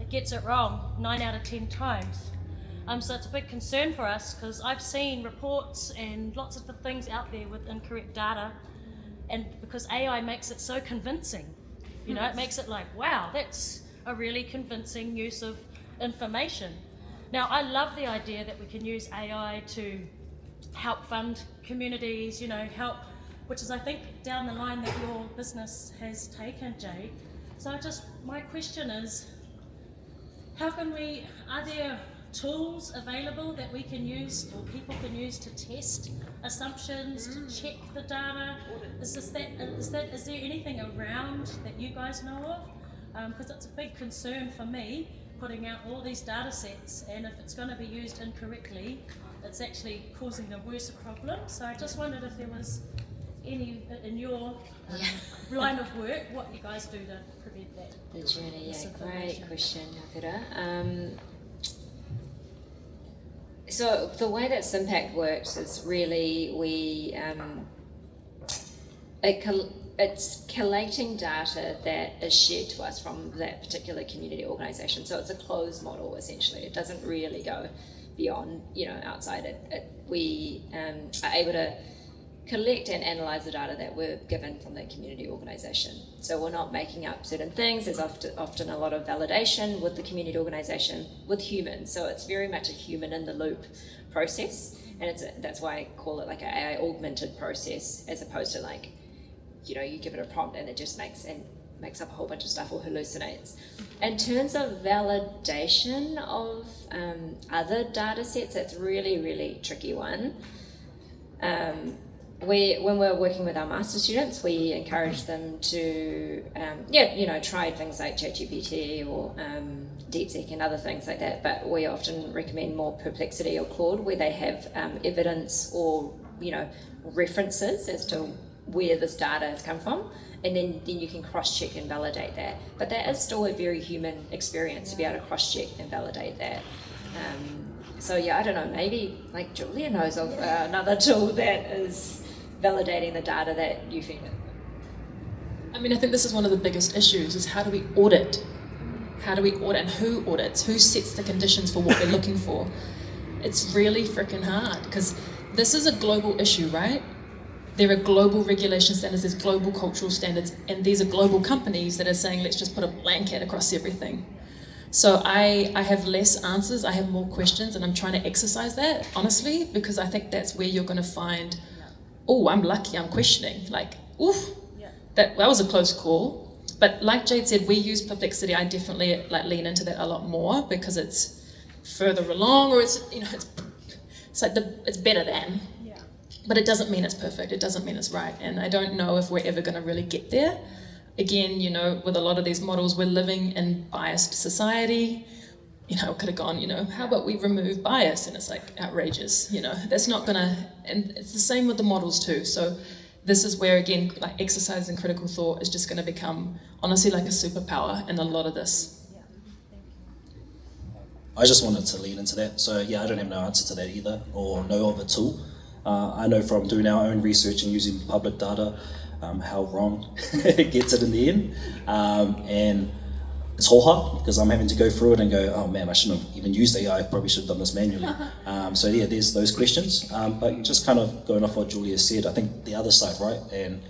it gets it wrong 9 out of 10 times. So it's a big concern for us because I've seen reports and lots of the things out there with incorrect data, and because AI makes it so convincing, it makes it like, wow, that's a really convincing use of information. Now, I love the idea that we can use AI to help fund communities, help, which is I think down the line that your business has taken, Jade. So my question is, are there tools available that we can use or people can use to test assumptions, to check the data? Is there anything around that you guys know of? Because it's a big concern for me, putting out all these data sets, and if it's going to be used incorrectly, it's actually causing a worse problem. So I just wondered if there was any in your line of work, what you guys do to prevent that. The journey, great question, Ngahere. So the way that Impact works is really it's collating data that is shared to us from that particular community organisation. So it's a closed model essentially. It doesn't really go beyond, outside it. We are able to collect and analyse the data that we're given from that community organisation. So we're not making up certain things. There's often a lot of validation with the community organisation with humans. So it's very much a human in the loop process, and that's why I call it like an AI augmented process, as opposed to like, you give it a prompt and it just makes up a whole bunch of stuff or hallucinates. In terms of validation of other data sets, that's really, really tricky one. When we're working with our master students, we encourage them to, try things like ChatGPT or DeepSeek and other things like that. But we often recommend more Perplexity or Claude, where they have evidence or references as to where this data has come from, and then you can cross-check and validate that. But that is still a very human experience to be able to cross-check and validate that. I don't know, maybe like Julia knows of another tool that is validating the data that you feed it. I think this is one of the biggest issues, is how do we audit? How do we audit, and who audits? Who sets the conditions for what we're looking for? It's really freaking hard, because this is a global issue, right? There are global regulation standards, there's global cultural standards, and these are global companies that are saying, let's just put a blanket across everything. So I have less answers, I have more questions, and I'm trying to exercise that, honestly, because I think that's where you're going to find, I'm lucky, I'm questioning. Like, that was a close call. But like Jade said, we use Perplexity. I definitely lean into that a lot more because it's further along, or it's better than. But it doesn't mean it's perfect, it doesn't mean it's right, and I don't know if we're ever going to really get there. Again, with a lot of these models, we're living in biased society. It could have gone, how about we remove bias? And it's like outrageous, that's not gonna, and it's the same with the models too. So this is where, again, like exercising critical thought is just gonna become, honestly, like a superpower in a lot of this. I just wanted to lean into that. So I don't have no answer to that either, or know of a tool. I know from doing our own research and using public data, how wrong it gets it in the end. And it's hoha, because I'm having to go through it and go, oh man, I shouldn't have even used AI, I probably should have done this manually. So yeah, there's those questions. But just kind of going off what Julia said, I think the other side, right, and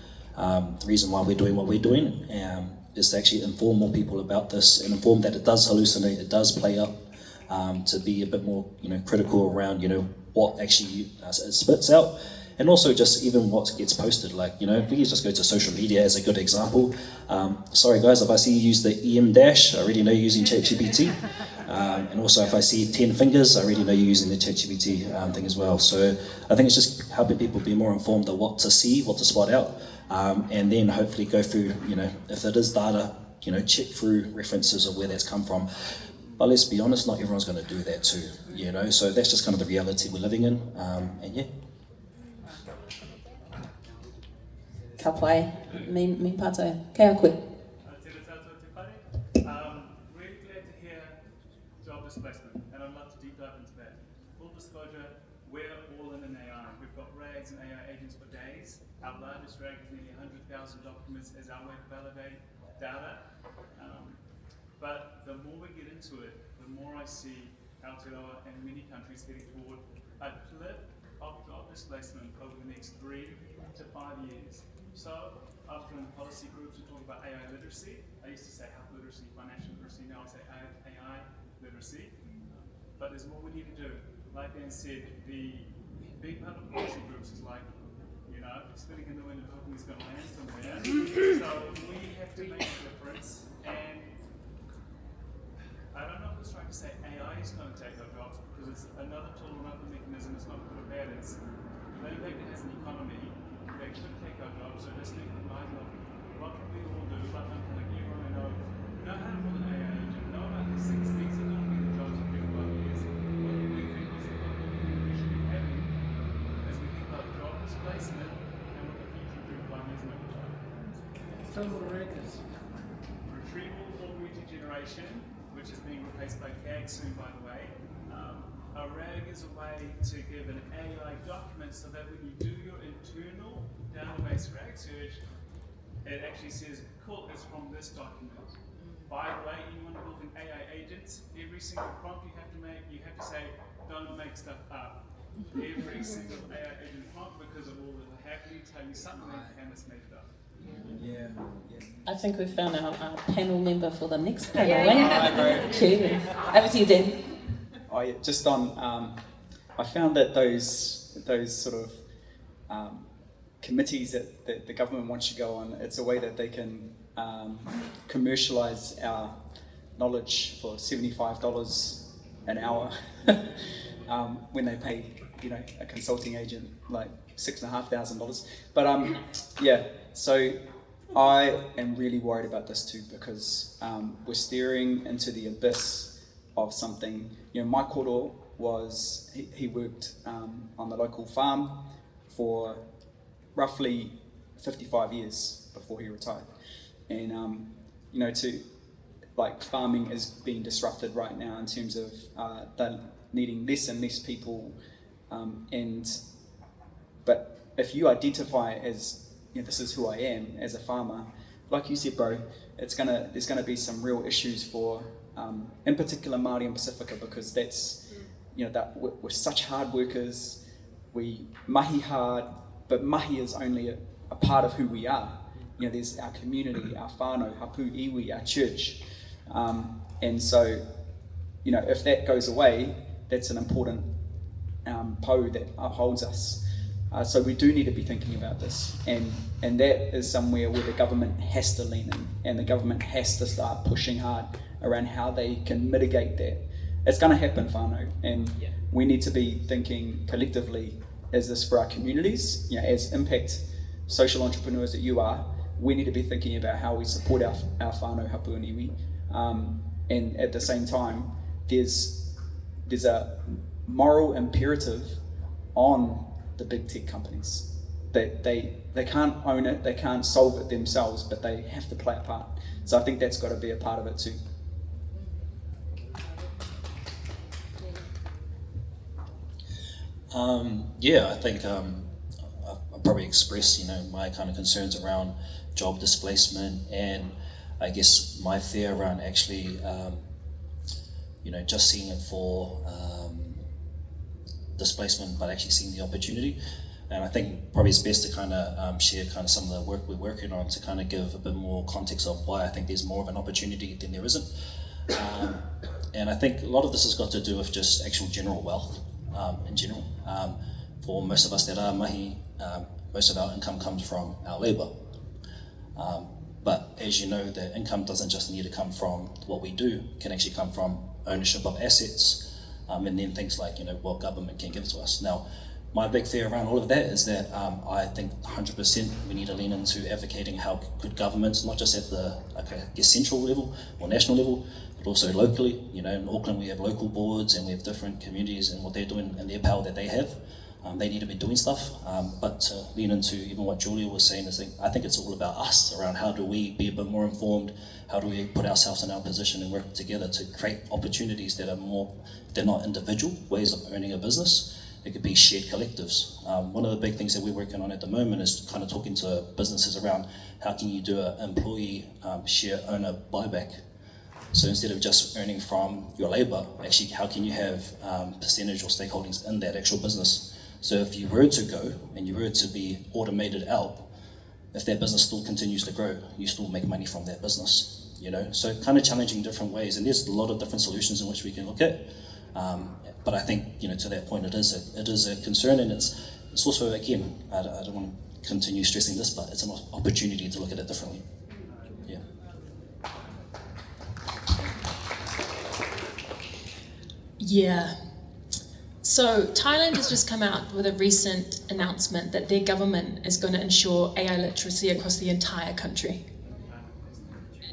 the reason why we're doing what we're doing is to actually inform more people about this and inform that it does hallucinate, it does play up, to be a bit more, critical around, what actually it spits out. And also just even what gets posted, like, if we just go to social media as a good example. Sorry guys, if I see you use the EM dash, I already know you're using ChatGPT. And also if I see 10 fingers, I already know you're using the ChatGPT thing as well. So I think it's just helping people be more informed of what to see, what to spot out. And then hopefully go through, if it is data, check through references of where that's come from. But let's be honest, not everyone's going to do that too, So that's just kind of the reality we're living in, and yeah. Ka pai, me pātai, kei a koe. Tēnā tātou te whare. Really glad to hear job displacement, and I'd love to deep dive into that. Full disclosure, we're all in an AI. We've got RAGs and AI agents for days. Our largest RAG is nearly 100,000 documents as our way to validate data. But the more we get into it, the more I see Aotearoa and many countries heading toward a clip of job displacement over the next 3 to 5 years. So, after in policy groups we talk about AI literacy. I used to say health literacy, financial literacy, now I say AI literacy. But there's more we need to do. Like Dan said, the big part of policy groups is like, spinning in the wind and hoping it's going to land somewhere. So we have to make a difference. And I don't know if it's right to say AI is going to take our jobs, because it's another tool, another mechanism. It's not good or bad. It's the impact it has an economy. They could take our jobs, so just think in mind of what can we all do, but I'm kind of everyone I know how to build an AI agent, know about these things are going to be the jobs of 35 years. What do we think is the contribution we should be having as we think about job displacement and what the future 35 years might look like? Total records. Retrieval augmented generation, which is being replaced by CAG soon, by the way. A RAG is a way to give an AI document so that when you do your internal database RAG search, it actually says, cool, it's from this document. By the way, anyone building AI agents, every single prompt you have to make, you have to say, don't make stuff up. Every single AI agent prompt, because it will happily tell you something and it's made it up. Yeah. I think we've found our panel member for the next panel. Yeah. Cool. Over to you, Dan. Just on, I found that those sort of committees that the government wants you to go on, it's a way that they can commercialise our knowledge for $75 an hour when they pay, a consulting agent like $6,500. But yeah, so I am really worried about this too, because we're staring into the abyss of something. My kōrero was, he worked on the local farm for roughly 55 years before he retired. And, farming is being disrupted right now in terms of they're needing less and less people. But if you identify as, this is who I am as a farmer, like you said, bro, there's gonna be some real issues for, in particular, Māori and Pacifica, because that's, that we're such hard workers. We mahi hard, but mahi is only a part of who we are. There's our community, our whānau, hapu iwi, our church. And so, if that goes away, that's an important po that upholds us. So we do need to be thinking about this, and that is somewhere where the government has to lean in, and the government has to start pushing hard around how they can mitigate that. It's going to happen, whānau, and we need to be thinking collectively, is this for our communities? As impact social entrepreneurs that you are, we need to be thinking about how we support our whānau, hapu and iwi, and at the same time, there's a moral imperative on the big tech companies that they can't own it, they can't solve it themselves, but they have to play a part. So I think that's got to be a part of it too. I think I'll probably express, my kind of concerns around job displacement, and I guess my fear around actually, just seeing it for displacement, but actually seeing the opportunity. And I think probably it's best to kind of share kind of some of the work we're working on to kind of give a bit more context of why I think there's more of an opportunity than there isn't. And I think a lot of this has got to do with just actual general wealth in general. For most of us that are mahi, most of our income comes from our labour. But as you know, the income doesn't just need to come from what we do, it can actually come from ownership of assets, and then things like what government can give to us. Now, my big fear around all of that is that I think 100% we need to lean into advocating how could governments, not just at the central level or national level, but also locally. In Auckland we have local boards and we have different communities and what they're doing and their power that they have. They need to be doing stuff, but to lean into even what Julia was saying, I think it's all about us around how do we be a bit more informed, how do we put ourselves in our position and work together to create opportunities that are more, they're not individual ways of owning a business. It could be shared collectives. One of the big things that we're working on at the moment is kind of talking to businesses around how can you do an employee share owner buyback. So instead of just earning from your labour, actually how can you have percentage or stakeholdings in that actual business? So if you were to go and you were to be automated out, if that business still continues to grow, you still make money from that business. So kind of challenging different ways, and there's a lot of different solutions in which we can look at. But I think, to that point, it is a concern, and it's also, again, I don't want to continue stressing this, but it's an opportunity to look at it differently. Yeah. Yeah. So Thailand has just come out with a recent announcement that their government is going to ensure AI literacy across the entire country.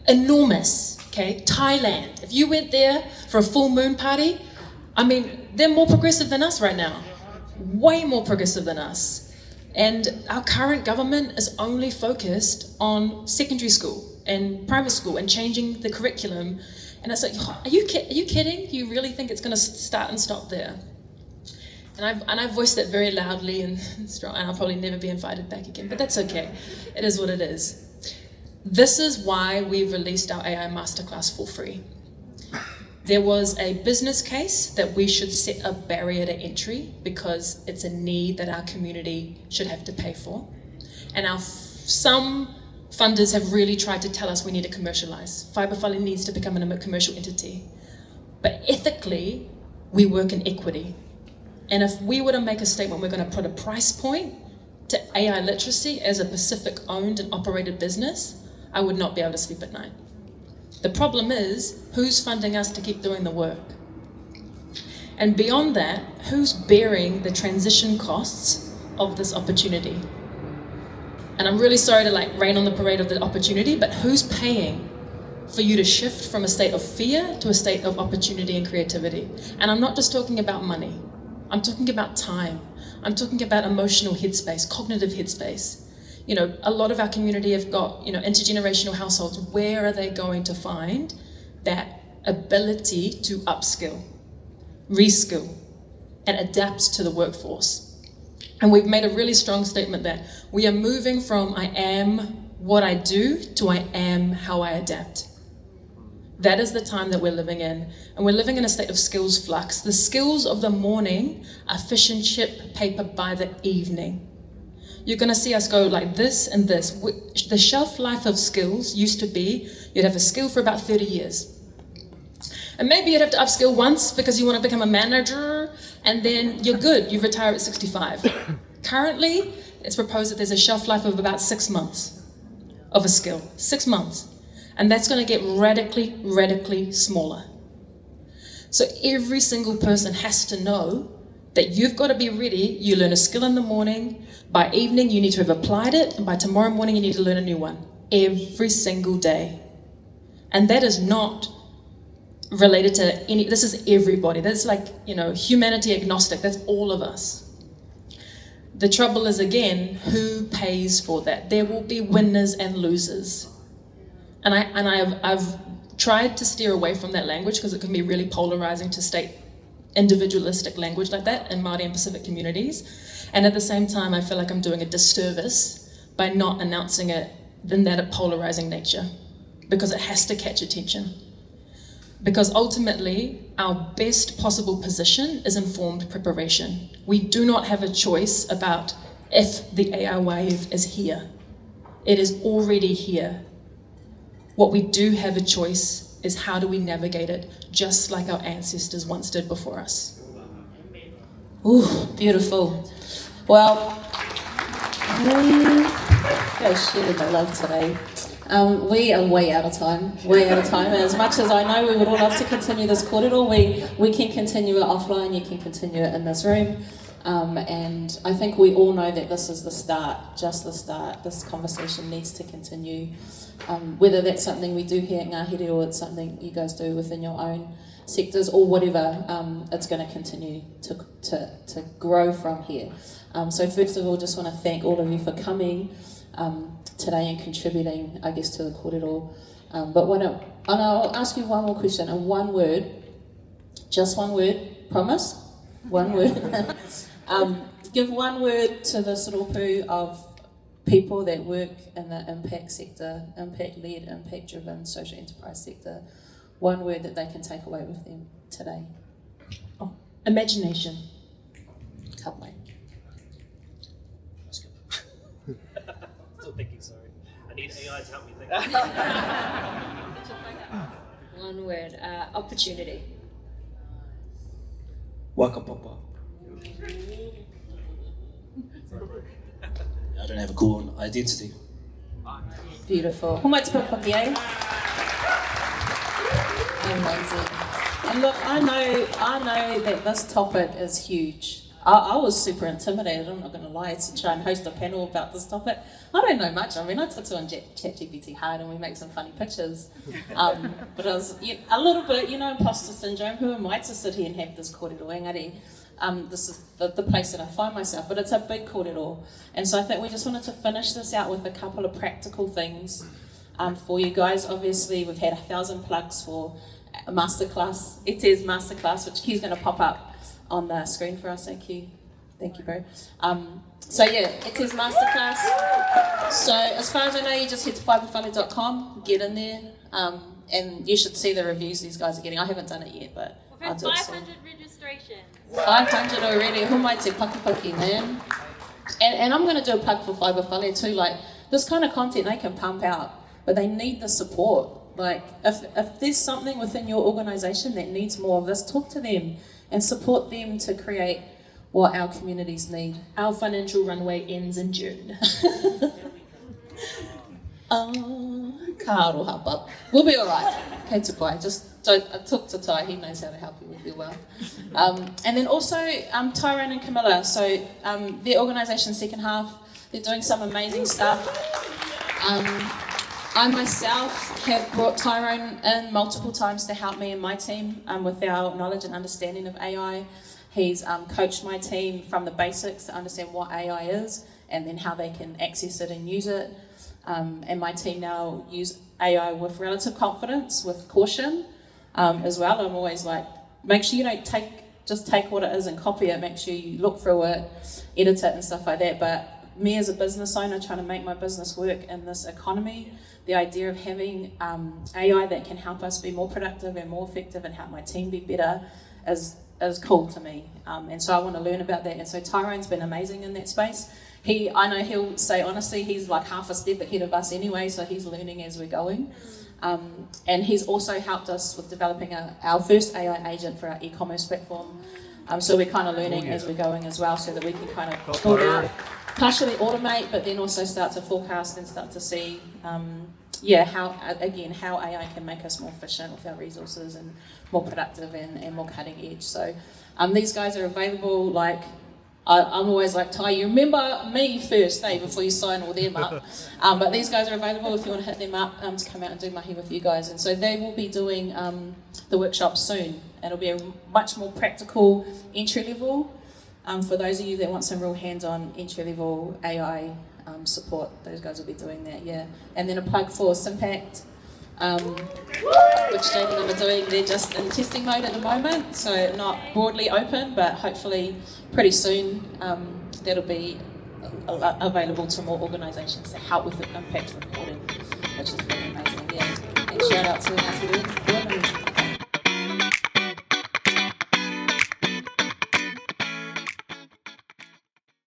Enormous, okay? Thailand. If you went there for a full moon party, they're more progressive than us right now. Way more progressive than us. And our current government is only focused on secondary school and primary school and changing the curriculum. And it's like, are you kidding? You really think it's going to start and stop there? And I've voiced that very loudly and strong, and I'll probably never be invited back again, but that's okay. It is what it is. This is why we released our AI masterclass for free. There was a business case that we should set a barrier to entry because it's a need that our community should have to pay for. And some funders have really tried to tell us we need to commercialize. Fiberfully needs to become a commercial entity. But ethically, we work in equity. And if we were to make a statement, we're going to put a price point to AI literacy as a Pacific owned and operated business, I would not be able to sleep at night. The problem is, who's funding us to keep doing the work? And beyond that, who's bearing the transition costs of this opportunity? And I'm really sorry to rain on the parade of the opportunity, but who's paying for you to shift from a state of fear to a state of opportunity and creativity? And I'm not just talking about money. I'm talking about time. I'm talking about emotional headspace, cognitive headspace. A lot of our community have got, intergenerational households. Where are they going to find that ability to upskill, reskill, and adapt to the workforce? And we've made a really strong statement that we are moving from I am what I do to I am how I adapt. That is the time that we're living in. And we're living in a state of skills flux. The skills of the morning are fish and chip paper by the evening. You're going to see us go like this and this. The shelf life of skills used to be, you'd have a skill for about 30 years. And maybe you'd have to upskill once because you want to become a manager, and then you're good, you retire at 65. Currently, it's proposed that there's a shelf life of about 6 months of a skill, 6 months. And that's going to get radically, radically smaller. So every single person has to know that you've got to be ready. You learn a skill in the morning, by evening you need to have applied it, and by tomorrow morning you need to learn a new one. Every single day. And that is not related to this is everybody. That's humanity agnostic. That's all of us. The trouble is, again, who pays for that? There will be winners and losers. And I've tried to steer away from that language because it can be really polarizing to state individualistic language like that in Māori and Pacific communities. And at the same time, I feel like I'm doing a disservice by not announcing it in that polarizing nature. because it has to catch attention. Because ultimately, our best possible position is informed preparation. We do not have a choice about if the AI wave is here. It is already here. What we do have a choice is how do we navigate it, just like our ancestors once did before us. Ooh, beautiful. Well, go sharing the love today. We are way out of time, And as much as I know we would all love to continue this kōrero, we can continue it offline, you can continue it in this room. And I think we all know that this is the start, just the start. This conversation needs to continue. Whether that's something we do here at Ngahere or it's something you guys do within your own sectors or whatever, it's going to continue to grow from here. So first of all, just want to thank all of you for coming today and contributing, I guess, to the kōrero. But I'll ask you one more question, and one word, just one word, promise? One word. Give one word to this rōpū of people that work in the impact sector, impact-led, impact-driven social enterprise sector. One word that they can take away with them today. Oh, imagination. Can't wait. Still thinking, sorry. I need AI to help me think. One word, opportunity. Waka papa. I don't have a cool identity. Beautiful. Who might put on the A? Amazing. And look, I know that this topic is huge. I was super intimidated, I'm not going to lie, to try and host a panel about this topic. I don't know much. I mean, I took on ChatGPT hard and we make some funny pictures. But I was a little bit, imposter syndrome. Who am I to sit here and have this kōrero engari? This is the place that I find myself, but it's a big kōrero. And so I think we just wanted to finish this out with a couple of practical things for you guys. Obviously, we've had 1,000 plugs for a masterclass. It says masterclass, which Q's going to pop up on the screen for us. Thank you, bro. So yeah, it says masterclass. So as far as I know, you just head to fiberfunny.com, get in there, and you should see the reviews these guys are getting. I haven't done it yet, but We've I'll had do it 500 soon. registrations. 500 already. Who might say paki, man? And I'm going to do a plug for Fiber Whale too. Like, this kind of content they can pump out, but they need the support. Like, if there's something within your organisation that needs more of this, talk to them and support them to create what our communities need. Our financial runway ends in June. Ka aroha, but we'll be alright. Kei Tukua, just talk to Tai, he knows how to help you with your wealth. And then also Tyrone and Camilla, so their organisation Second Half, they're doing some amazing stuff. I myself have brought Tyrone in multiple times to help me and my team with our knowledge and understanding of AI. He's coached my team from the basics to understand what AI is and then how they can access it and use it. And my team now use AI with relative confidence, with caution as well. I'm always like, make sure you don't just take what it is and copy it. Make sure you look through it, edit it and stuff like that. But me as a business owner trying to make my business work in this economy, the idea of having AI that can help us be more productive and more effective and help my team be better is cool to me. And so I want to learn about that. And so Tyrone's been amazing in that space. I know he'll say honestly, he's like half a step ahead of us anyway, so he's learning as we're going. And he's also helped us with developing our first AI agent for our e-commerce platform. So we're kind of learning as we're going as well, so that we can kind of build out, partially automate, but then also start to forecast and start to see how AI can make us more efficient with our resources and more productive and more cutting edge. So these guys are available. Like, I'm always like, Ty, you remember me first, before you sign all them up. But these guys are available if you want to hit them up to come out and do mahi with you guys. And so they will be doing the workshop soon. It'll be a much more practical entry level for those of you that want some real hands-on entry level AI support. Those guys will be doing that, yeah. And then a plug for Impact, which Jade and I are doing. They're just in testing mode at the moment, so not broadly open, but hopefully pretty soon that'll be available to more organisations to help with the impact reporting, which is really amazing, yeah. Shout out to Ngāhere.